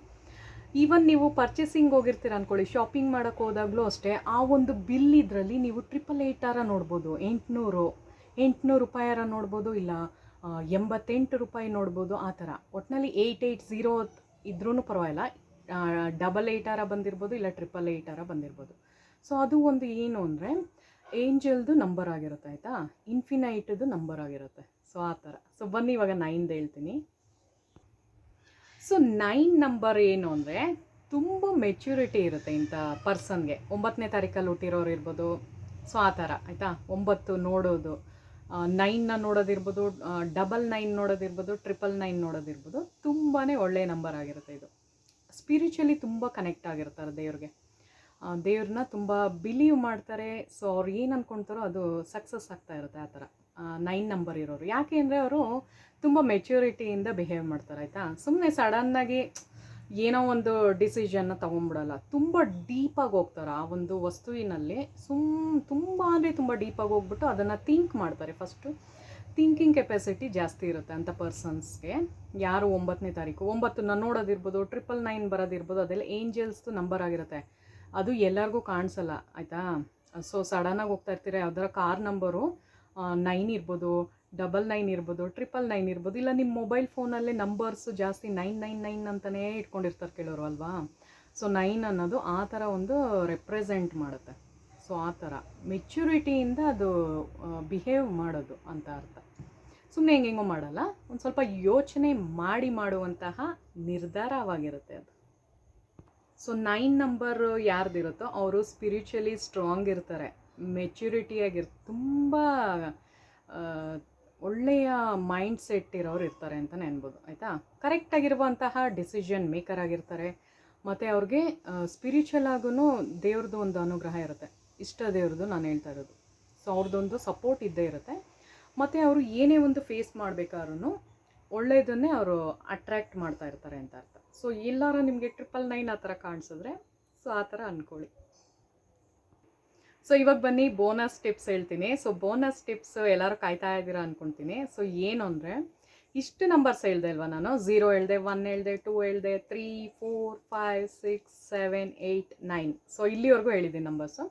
ಈವನ್ ನೀವು ಪರ್ಚೇಸಿಂಗ್ ಹೋಗಿರ್ತೀರ ಅಂದ್ಕೊಳ್ಳಿ, ಶಾಪಿಂಗ್ ಮಾಡೋಕ್ಕೆ ಹೋದಾಗಲೂ ಅಷ್ಟೇ, ಆ ಒಂದು ಬಿಲ್ ಇದರಲ್ಲಿ ನೀವು 888 ನೋಡ್ಬೋದು, 800 ರೂಪಾಯಾರ ನೋಡ್ಬೋದು, ಇಲ್ಲ 88 ರೂಪಾಯಿ ನೋಡ್ಬೋದು, ಆ ಥರ. ಒಟ್ಟಿನಲ್ಲಿ 880 ಇದ್ರೂ ಪರವಾಗಿಲ್ಲ, ಡಬಲ್ ಏಯ್ಟಾರ ಬಂದಿರ್ಬೋದು, ಇಲ್ಲ 888 ಬಂದಿರ್ಬೋದು. ಸೊ ಅದು ಒಂದು ಏನು ಅಂದರೆ ಏಂಜಲ್ದು ನಂಬರ್ ಆಗಿರುತ್ತೆ ಆಯಿತಾ, ಇನ್ಫಿನೈಟ್ದು ನಂಬರ್ ಆಗಿರುತ್ತೆ. ಸೊ ಆ ಥರ. ಸೊ ಬನ್ನಿ ಇವಾಗ 9 ಹೇಳ್ತೀನಿ. ಸೊ 9 ನಂಬರ್ ಏನು ಅಂದರೆ ತುಂಬ ಮೆಚ್ಯೂರಿಟಿ ಇರುತ್ತೆ ಇಂಥ ಪರ್ಸನ್ಗೆ. 9ನೇ ತಾರೀಕಲ್ಲಿ ಹುಟ್ಟಿರೋರು ಇರ್ಬೋದು. ಸೊ ಆ ಥರ ಆಯಿತಾ. 9 ನೋಡೋದು, 9ನ ನೋಡೋದಿರ್ಬೋದು, 99 ನೋಡೋದಿರ್ಬೋದು, 999 ನೋಡೋದಿರ್ಬೋದು. ತುಂಬಾ ಒಳ್ಳೆಯ ನಂಬರ್ ಆಗಿರುತ್ತೆ ಇದು. ಸ್ಪಿರಿಚುವಲಿ ತುಂಬ ಕನೆಕ್ಟ್ ಆಗಿರ್ತಾರೆ ದೇವ್ರಿಗೆ. ದೇವ್ರನ್ನ ತುಂಬ ಬಿಲೀವ್ ಮಾಡ್ತಾರೆ. ಸೊ ಅವ್ರು ಏನು ಅಂದ್ಕೊಳ್ತಾರೋ ಅದು ಸಕ್ಸಸ್ ಆಗ್ತಾ ಇರುತ್ತೆ ಆ ಥರ 9 ನಂಬರ್ ಇರೋರು. ಯಾಕೆ ಅಂದರೆ ಅವರು ತುಂಬ ಮೆಚ್ಯೂರಿಟಿಯಿಂದ ಬಿಹೇವ್ ಮಾಡ್ತಾರೆ ಆಯಿತಾ. ಸುಮ್ಮನೆ ಸಡನ್ನಾಗಿ ಏನೋ ಒಂದು ಡಿಸಿಷನ್ನ ತೊಗೊಂಡ್ಬಿಡಲ್ಲ. ತುಂಬ ಡೀಪಾಗಿ ಹೋಗ್ತಾರೆ ಆ ಒಂದು ವಸ್ತುವಿನಲ್ಲಿ. ತುಂಬ ಅಂದರೆ ತುಂಬ ಡೀಪಾಗಿ ಹೋಗ್ಬಿಟ್ಟು ಅದನ್ನು ಥಿಂಕ್ ಮಾಡ್ತಾರೆ. ಫಸ್ಟು ಥಿಂಕಿಂಗ್ ಕೆಪಾಸಿಟಿ ಜಾಸ್ತಿ ಇರುತ್ತೆ ಅಂಥ ಪರ್ಸನ್ಸ್ಗೆ. ಯಾರು 9ನೇ ತಾರೀಕು 9ನ ನೋಡೋದಿರ್ಬೋದು, 999 ಬರೋದಿರ್ಬೋದು, ಅದೆಲ್ಲ ಏಂಜಲ್ಸ್ದು ನಂಬರ್ ಆಗಿರುತ್ತೆ. ಅದು ಎಲ್ಲರಿಗೂ ಕಾಣಿಸಲ್ಲ ಆಯಿತಾ. ಸೊ ಸಡನ್ನಾಗಿ ಹೋಗ್ತಾ ಇರ್ತೀರ, ಯಾವ್ದಾರ ಕಾರ್ ನಂಬರು 9 ಇರ್ಬೋದು, 99 ಇರ್ಬೋದು, 999 ಇರ್ಬೋದು, ಇಲ್ಲ ನಿಮ್ಮ ಮೊಬೈಲ್ ಫೋನಲ್ಲೇ ನಂಬರ್ಸು ಜಾಸ್ತಿ 999 ಅಂತಲೇ ಇಟ್ಕೊಂಡಿರ್ತಾರೆ ಕೆಲವರು ಅಲ್ವಾ. ಸೊ 9 ಅನ್ನೋದು ಆ ಥರ ಒಂದು ರೆಪ್ರೆಸೆಂಟ್ ಮಾಡುತ್ತೆ. ಸೊ ಆ ಥರ ಮೆಚ್ಯೂರಿಟಿಯಿಂದ ಅದು ಬಿಹೇವ್ ಮಾಡೋದು ಅಂತ ಅರ್ಥ. ಸುಮ್ಮನೆ ಹೆಂಗೆಂಗೋ ಮಾಡಲ್ಲ, ಒಂದು ಸ್ವಲ್ಪ ಯೋಚನೆ ಮಾಡಿ ಮಾಡುವಂತಹ ನಿರ್ಧಾರವಾಗಿರುತ್ತೆ ಅದು. ಸೊ 9 ನಂಬರ್ ಯಾರ್ದಿರುತ್ತೋ ಅವರು ಸ್ಪಿರಿಚುವಲಿ ಸ್ಟ್ರಾಂಗ್ ಇರ್ತಾರೆ, ತುಂಬ ಒಳ್ಳೆಯ ಮೈಂಡ್ ಸೆಟ್ ಇರೋರು ಇರ್ತಾರೆ ಅಂತಲೇ ಅನ್ಬೋದು ಆಯಿತಾ. ಕರೆಕ್ಟಾಗಿರುವಂತಹ ಡಿಸಿಷನ್ ಮೇಕರ್ ಆಗಿರ್ತಾರೆ. ಮತ್ತು ಅವ್ರಿಗೆ ಸ್ಪಿರಿಚುವಲ್ ಆಗೂ ದೇವ್ರದ್ದು ಒಂದು ಅನುಗ್ರಹ ಇರುತ್ತೆ, ಇಷ್ಟ ದೇವ್ರದ್ದು ನಾನು ಹೇಳ್ತಾ ಇರೋದು. ಸೊ ಅವ್ರದ್ದೊಂದು ಸಪೋರ್ಟ್ ಇದ್ದೇ ಇರುತ್ತೆ. ಮತ್ತು ಅವರು ಏನೇ ಒಂದು ಫೇಸ್ ಮಾಡಬೇಕಾದ್ರೂ ಒಳ್ಳೆಯದನ್ನೇ ಅವರು ಅಟ್ರ್ಯಾಕ್ಟ್ ಮಾಡ್ತಾ ಇರ್ತಾರೆ ಅಂತ ಅರ್ಥ. ಸೊ ಎಲ್ಲಾರು ನಿಮಗೆ 999 ಆ ಥರ ಕಾಣಿಸಿದ್ರೆ ಸೊ ಆ ಥರ ಅಂದ್ಕೊಳ್ಳಿ. ಸೊ ಇವಾಗ ಬನ್ನಿ ಬೋನಸ್ ಟಿಪ್ಸ್ ಹೇಳ್ತೀನಿ. ಸೊ ಬೋನಸ್ ಟಿಪ್ಸ್ ಎಲ್ಲರೂ ಕಾಯ್ತಾ ಇದ್ದೀರಾ ಅಂದ್ಕೊಳ್ತೀನಿ. ಸೊ ಏನು ಅಂದರೆ ಇಷ್ಟು ನಂಬರ್ಸ್ ಹೇಳ್ದೆ ಅಲ್ವಾ ನಾನು. 0 ಹೇಳ್ದೆ, 1 ಹೇಳ್ದೆ, 2 ಹೇಳ್ದೆ, 3, 4, 5, 6, 7, 8, 9. ಸೊ ಇಲ್ಲಿವರೆಗೂ ಹೇಳಿದ್ದೀನಿ ನಂಬರ್ಸು.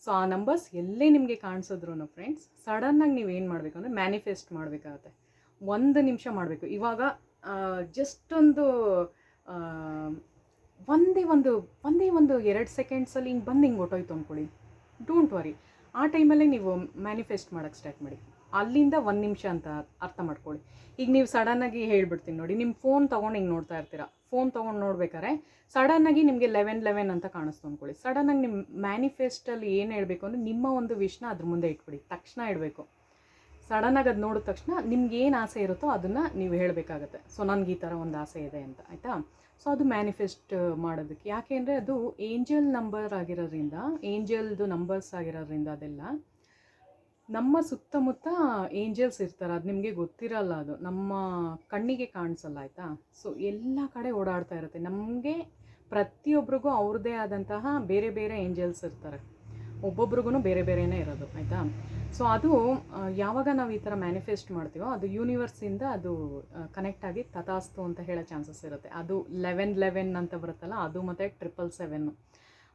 ಸೊ ಆ ನಂಬರ್ಸ್ ಎಲ್ಲೇ ನಿಮಗೆ ಕಾಣಿಸಿದ್ರು ಫ್ರೆಂಡ್ಸ್, ಸಡನ್ನಾಗಿ ನೀವು ಏನು ಮಾಡಬೇಕು ಅಂದರೆ ಮ್ಯಾನಿಫೆಸ್ಟ್ ಮಾಡಬೇಕಾಗತ್ತೆ. 1 ನಿಮಿಷ ಮಾಡಬೇಕು. ಇವಾಗ ಜಸ್ಟ್ ಒಂದೇ ಒಂದು 2 ಸೆಕೆಂಡ್ಸಲ್ಲಿ ಹಿಂಗೆ ಬಂದು ಹಿಂಗೆ ಹೊಟ್ಟೋಯ್ತು ಅಂದ್ಕೊಳ್ಳಿ. ಡೋಂಟ್ ವರಿ, ಆ ಟೈಮಲ್ಲೇ ನೀವು ಮ್ಯಾನಿಫೆಸ್ಟ್ ಮಾಡೋಕ್ಕೆ ಸ್ಟಾರ್ಟ್ ಮಾಡಿ. ಅಲ್ಲಿಂದ 1 ನಿಮಿಷ ಅಂತ ಅರ್ಥ ಮಾಡ್ಕೊಳ್ಳಿ. ಈಗ ನೀವು ಸಡನ್ನಾಗಿ ಹೇಳ್ಬಿಡ್ತೀನಿ ನೋಡಿ, ನಿಮ್ಮ ಫೋನ್ ತೊಗೊಂಡು ಹಿಂಗೆ ನೋಡ್ತಾ ಇರ್ತೀರ. ಫೋನ್ ತೊಗೊಂಡು ನೋಡ್ಬೇಕಾದ್ರೆ ಸಡನ್ನಾಗಿ ನಿಮಗೆ 11 ಅಂತ ಕಾಣಿಸ್ತು ಅಂದ್ಕೊಳ್ಳಿ. ಸಡನ್ನಾಗಿ ನಿಮ್ಮ ಮ್ಯಾನಿಫೆಸ್ಟಲ್ಲಿ ಏನು ಹೇಳಬೇಕು ಅಂದರೆ ನಿಮ್ಮ ಒಂದು ವಿಷ್ನ ಅದ್ರ ಮುಂದೆ ಇಟ್ಬಿಡಿ, ತಕ್ಷಣ ಇಡಬೇಕು. ಸಡನ್ನಾಗಿ ಅದು ನೋಡಿದ ತಕ್ಷಣ ನಿಮ್ಗೆ ಏನು ಆಸೆ ಇರುತ್ತೋ ಅದನ್ನು ನೀವು ಹೇಳಬೇಕಾಗತ್ತೆ. ಸೊ ನನಗೆ ಈ ಥರ ಒಂದು ಆಸೆ ಇದೆ ಅಂತ ಆಯಿತಾ. ಸೊ ಅದು ಮ್ಯಾನಿಫೆಸ್ಟ್ ಮಾಡೋದಕ್ಕೆ. ಯಾಕೆ ಅಂದರೆ ಅದು ಏಂಜಲ್ ನಂಬರ್ ಆಗಿರೋದ್ರಿಂದ, ಏಂಜಲ್ದು ನಂಬರ್ಸ್ ಆಗಿರೋದ್ರಿಂದ ಅದೆಲ್ಲ ನಮ್ಮ ಸುತ್ತಮುತ್ತ ಏಂಜಲ್ಸ್ ಇರ್ತಾರೆ. ಅದು ನಿಮಗೆ ಗೊತ್ತಿರಲ್ಲ, ಅದು ನಮ್ಮ ಕಣ್ಣಿಗೆ ಕಾಣಿಸಲ್ಲ ಆಯಿತಾ. ಸೊ ಎಲ್ಲ ಕಡೆ ಓಡಾಡ್ತಾ ಇರುತ್ತೆ. ನಮಗೆ ಪ್ರತಿಯೊಬ್ಬರಿಗೂ ಅವ್ರದ್ದೇ ಆದಂತಹ ಬೇರೆ ಬೇರೆ ಏಂಜಲ್ಸ್ ಇರ್ತಾರೆ. ಒಬ್ಬೊಬ್ರಿಗೂ ಬೇರೆ ಬೇರೆಯೇ ಇರೋದು ಆಯಿತಾ. ಸೊ ಅದು ಯಾವಾಗ ನಾವು ಈ ಥರ ಮ್ಯಾನಿಫೆಸ್ಟ್ ಮಾಡ್ತೀವೋ ಅದು ಯೂನಿವರ್ಸಿಂದ ಅದು ಕನೆಕ್ಟ್ ಆಗಿ ತಥಾಸ್ತು ಅಂತ ಹೇಳೋ ಚಾನ್ಸಸ್ ಇರುತ್ತೆ. ಅದು 11 ಅಂತ ಬರುತ್ತಲ್ಲ ಅದು, ಮತ್ತು 777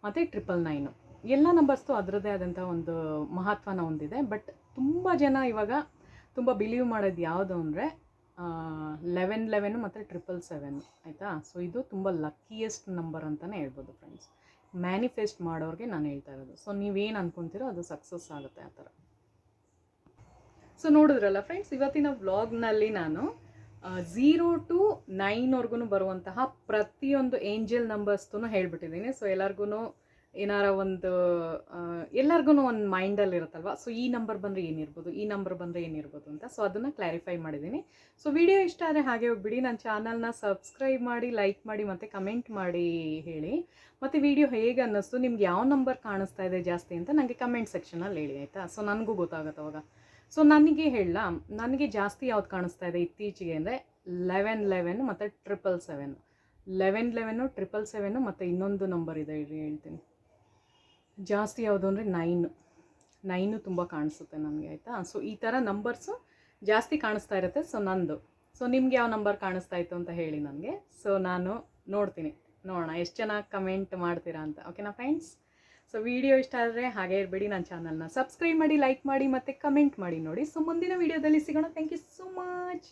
ಮತ್ತು 999 ಎಲ್ಲ ನಂಬರ್ಸ್ದು ಅದರದ್ದೇ ಆದಂಥ ಒಂದು ಮಹತ್ವನ ಹೊಂದಿದೆ. ಬಟ್ ತುಂಬ ಜನ ಇವಾಗ ತುಂಬ ಬಿಲೀವ್ ಮಾಡೋದು ಯಾವುದು ಅಂದರೆ 11 ಮತ್ತು 777 ಆಯಿತಾ. ಸೊ ಇದು ತುಂಬ ಲಕ್ಕಿಯೆಸ್ಟ್ ನಂಬರ್ ಅಂತಲೇ ಹೇಳ್ಬೋದು ಫ್ರೆಂಡ್ಸ್. ಮ್ಯಾನಿಫೆಸ್ಟ್ ಮಾಡೋರಿಗೆ ನಾನು ಹೇಳ್ತಾ ಇರೋದು. ಸೊ ನೀವೇನು ಅಂದ್ಕೊತೀರೋ ಅದು ಸಕ್ಸಸ್ ಆಗುತ್ತೆ ಆ ಥರ. ಸೊ ನೋಡಿದ್ರಲ್ಲ ಫ್ರೆಂಡ್ಸ್, ಇವತ್ತಿನ ವ್ಲಾಗ್ನಲ್ಲಿ ನಾನು 0 to 9 ಬರುವಂತಹ ಪ್ರತಿಯೊಂದು ಏಂಜಲ್ ನಂಬರ್ಸ್ತು ಹೇಳ್ಬಿಟ್ಟಿದ್ದೀನಿ. ಸೊ ಎಲ್ಲರಿಗೂ ಒಂದು ಮೈಂಡಲ್ಲಿ ಇರುತ್ತಲ್ವ. ಸೊ ಈ ನಂಬರ್ ಬಂದರೆ ಏನಿರ್ಬೋದು, ಈ ನಂಬರ್ ಬಂದರೆ ಏನಿರ್ಬೋದು ಅಂತ. ಸೊ ಅದನ್ನು ಕ್ಲಾರಿಫೈ ಮಾಡಿದ್ದೀನಿ. ಸೊ ವಿಡಿಯೋ ಇಷ್ಟ ಆದರೆ ಹಾಗೆ ಹೋಗ್ಬಿಡಿ, ನನ್ನ ಚಾನಲ್ನ ಸಬ್ಸ್ಕ್ರೈಬ್ ಮಾಡಿ, ಲೈಕ್ ಮಾಡಿ, ಮತ್ತು ಕಮೆಂಟ್ ಮಾಡಿ ಹೇಳಿ. ಮತ್ತು ವಿಡಿಯೋ ಹೇಗೆ ಅನ್ನಿಸ್ತು, ನಿಮ್ಗೆ ಯಾವ ನಂಬರ್ ಕಾಣಿಸ್ತಾ ಇದೆ ಜಾಸ್ತಿ ಅಂತ ನನಗೆ ಕಮೆಂಟ್ ಸೆಕ್ಷನಲ್ಲಿ ಹೇಳಿ ಆಯಿತಾ. ಸೊ ನನಗೂ ಗೊತ್ತಾಗುತ್ತೆ ಅವಾಗ. ಸೊ ನನಗೆ ಹೇಳಲ್ಲ, ನನಗೆ ಜಾಸ್ತಿ ಯಾವ್ದು ಕಾಣಿಸ್ತಾ ಇದೆ ಇತ್ತೀಚೆಗೆ ಅಂದರೆ 11 ಮತ್ತು 777. 11 777 ಮತ್ತು ಇನ್ನೊಂದು ನಂಬರ್ ಇದೆ ಹೇಳ್ತೀನಿ. ಜಾಸ್ತಿ ಯಾವುದು ಅಂದರೆ 9 ತುಂಬ ಕಾಣಿಸುತ್ತೆ ನನಗೆ ಆಯಿತಾ. ಸೊ ಈ ಥರ ನಂಬರ್ಸು ಜಾಸ್ತಿ ಕಾಣಿಸ್ತಾ ಇರುತ್ತೆ. ಸೊ ನಂದು. ಸೊ ನಿಮ್ಗೆ ಯಾವ ನಂಬರ್ ಕಾಣಿಸ್ತಾ ಇತ್ತು ಅಂತ ಹೇಳಿ ನನಗೆ. ಸೊ ನಾನು ನೋಡೋಣ ಎಷ್ಟು ಚೆನ್ನಾಗಿ ಕಮೆಂಟ್ ಮಾಡ್ತೀರಾ ಅಂತ. ಓಕೆನಾ ಫ್ರೆಂಡ್ಸ್. ಸೊ ವಿಡಿಯೋ ಇಷ್ಟ ಆದರೆ ಹಾಗೆ ಇರಬೇಡಿ, ನನ್ನ ಚಾನಲ್ನ ಸಬ್ಸ್ಕ್ರೈಬ್ ಮಾಡಿ, ಲೈಕ್ ಮಾಡಿ, ಮತ್ತು ಕಮೆಂಟ್ ಮಾಡಿ ನೋಡಿ. ಸೊ ಮುಂದಿನ ವೀಡಿಯೋದಲ್ಲಿ ಸಿಗೋಣ. Thank you so much.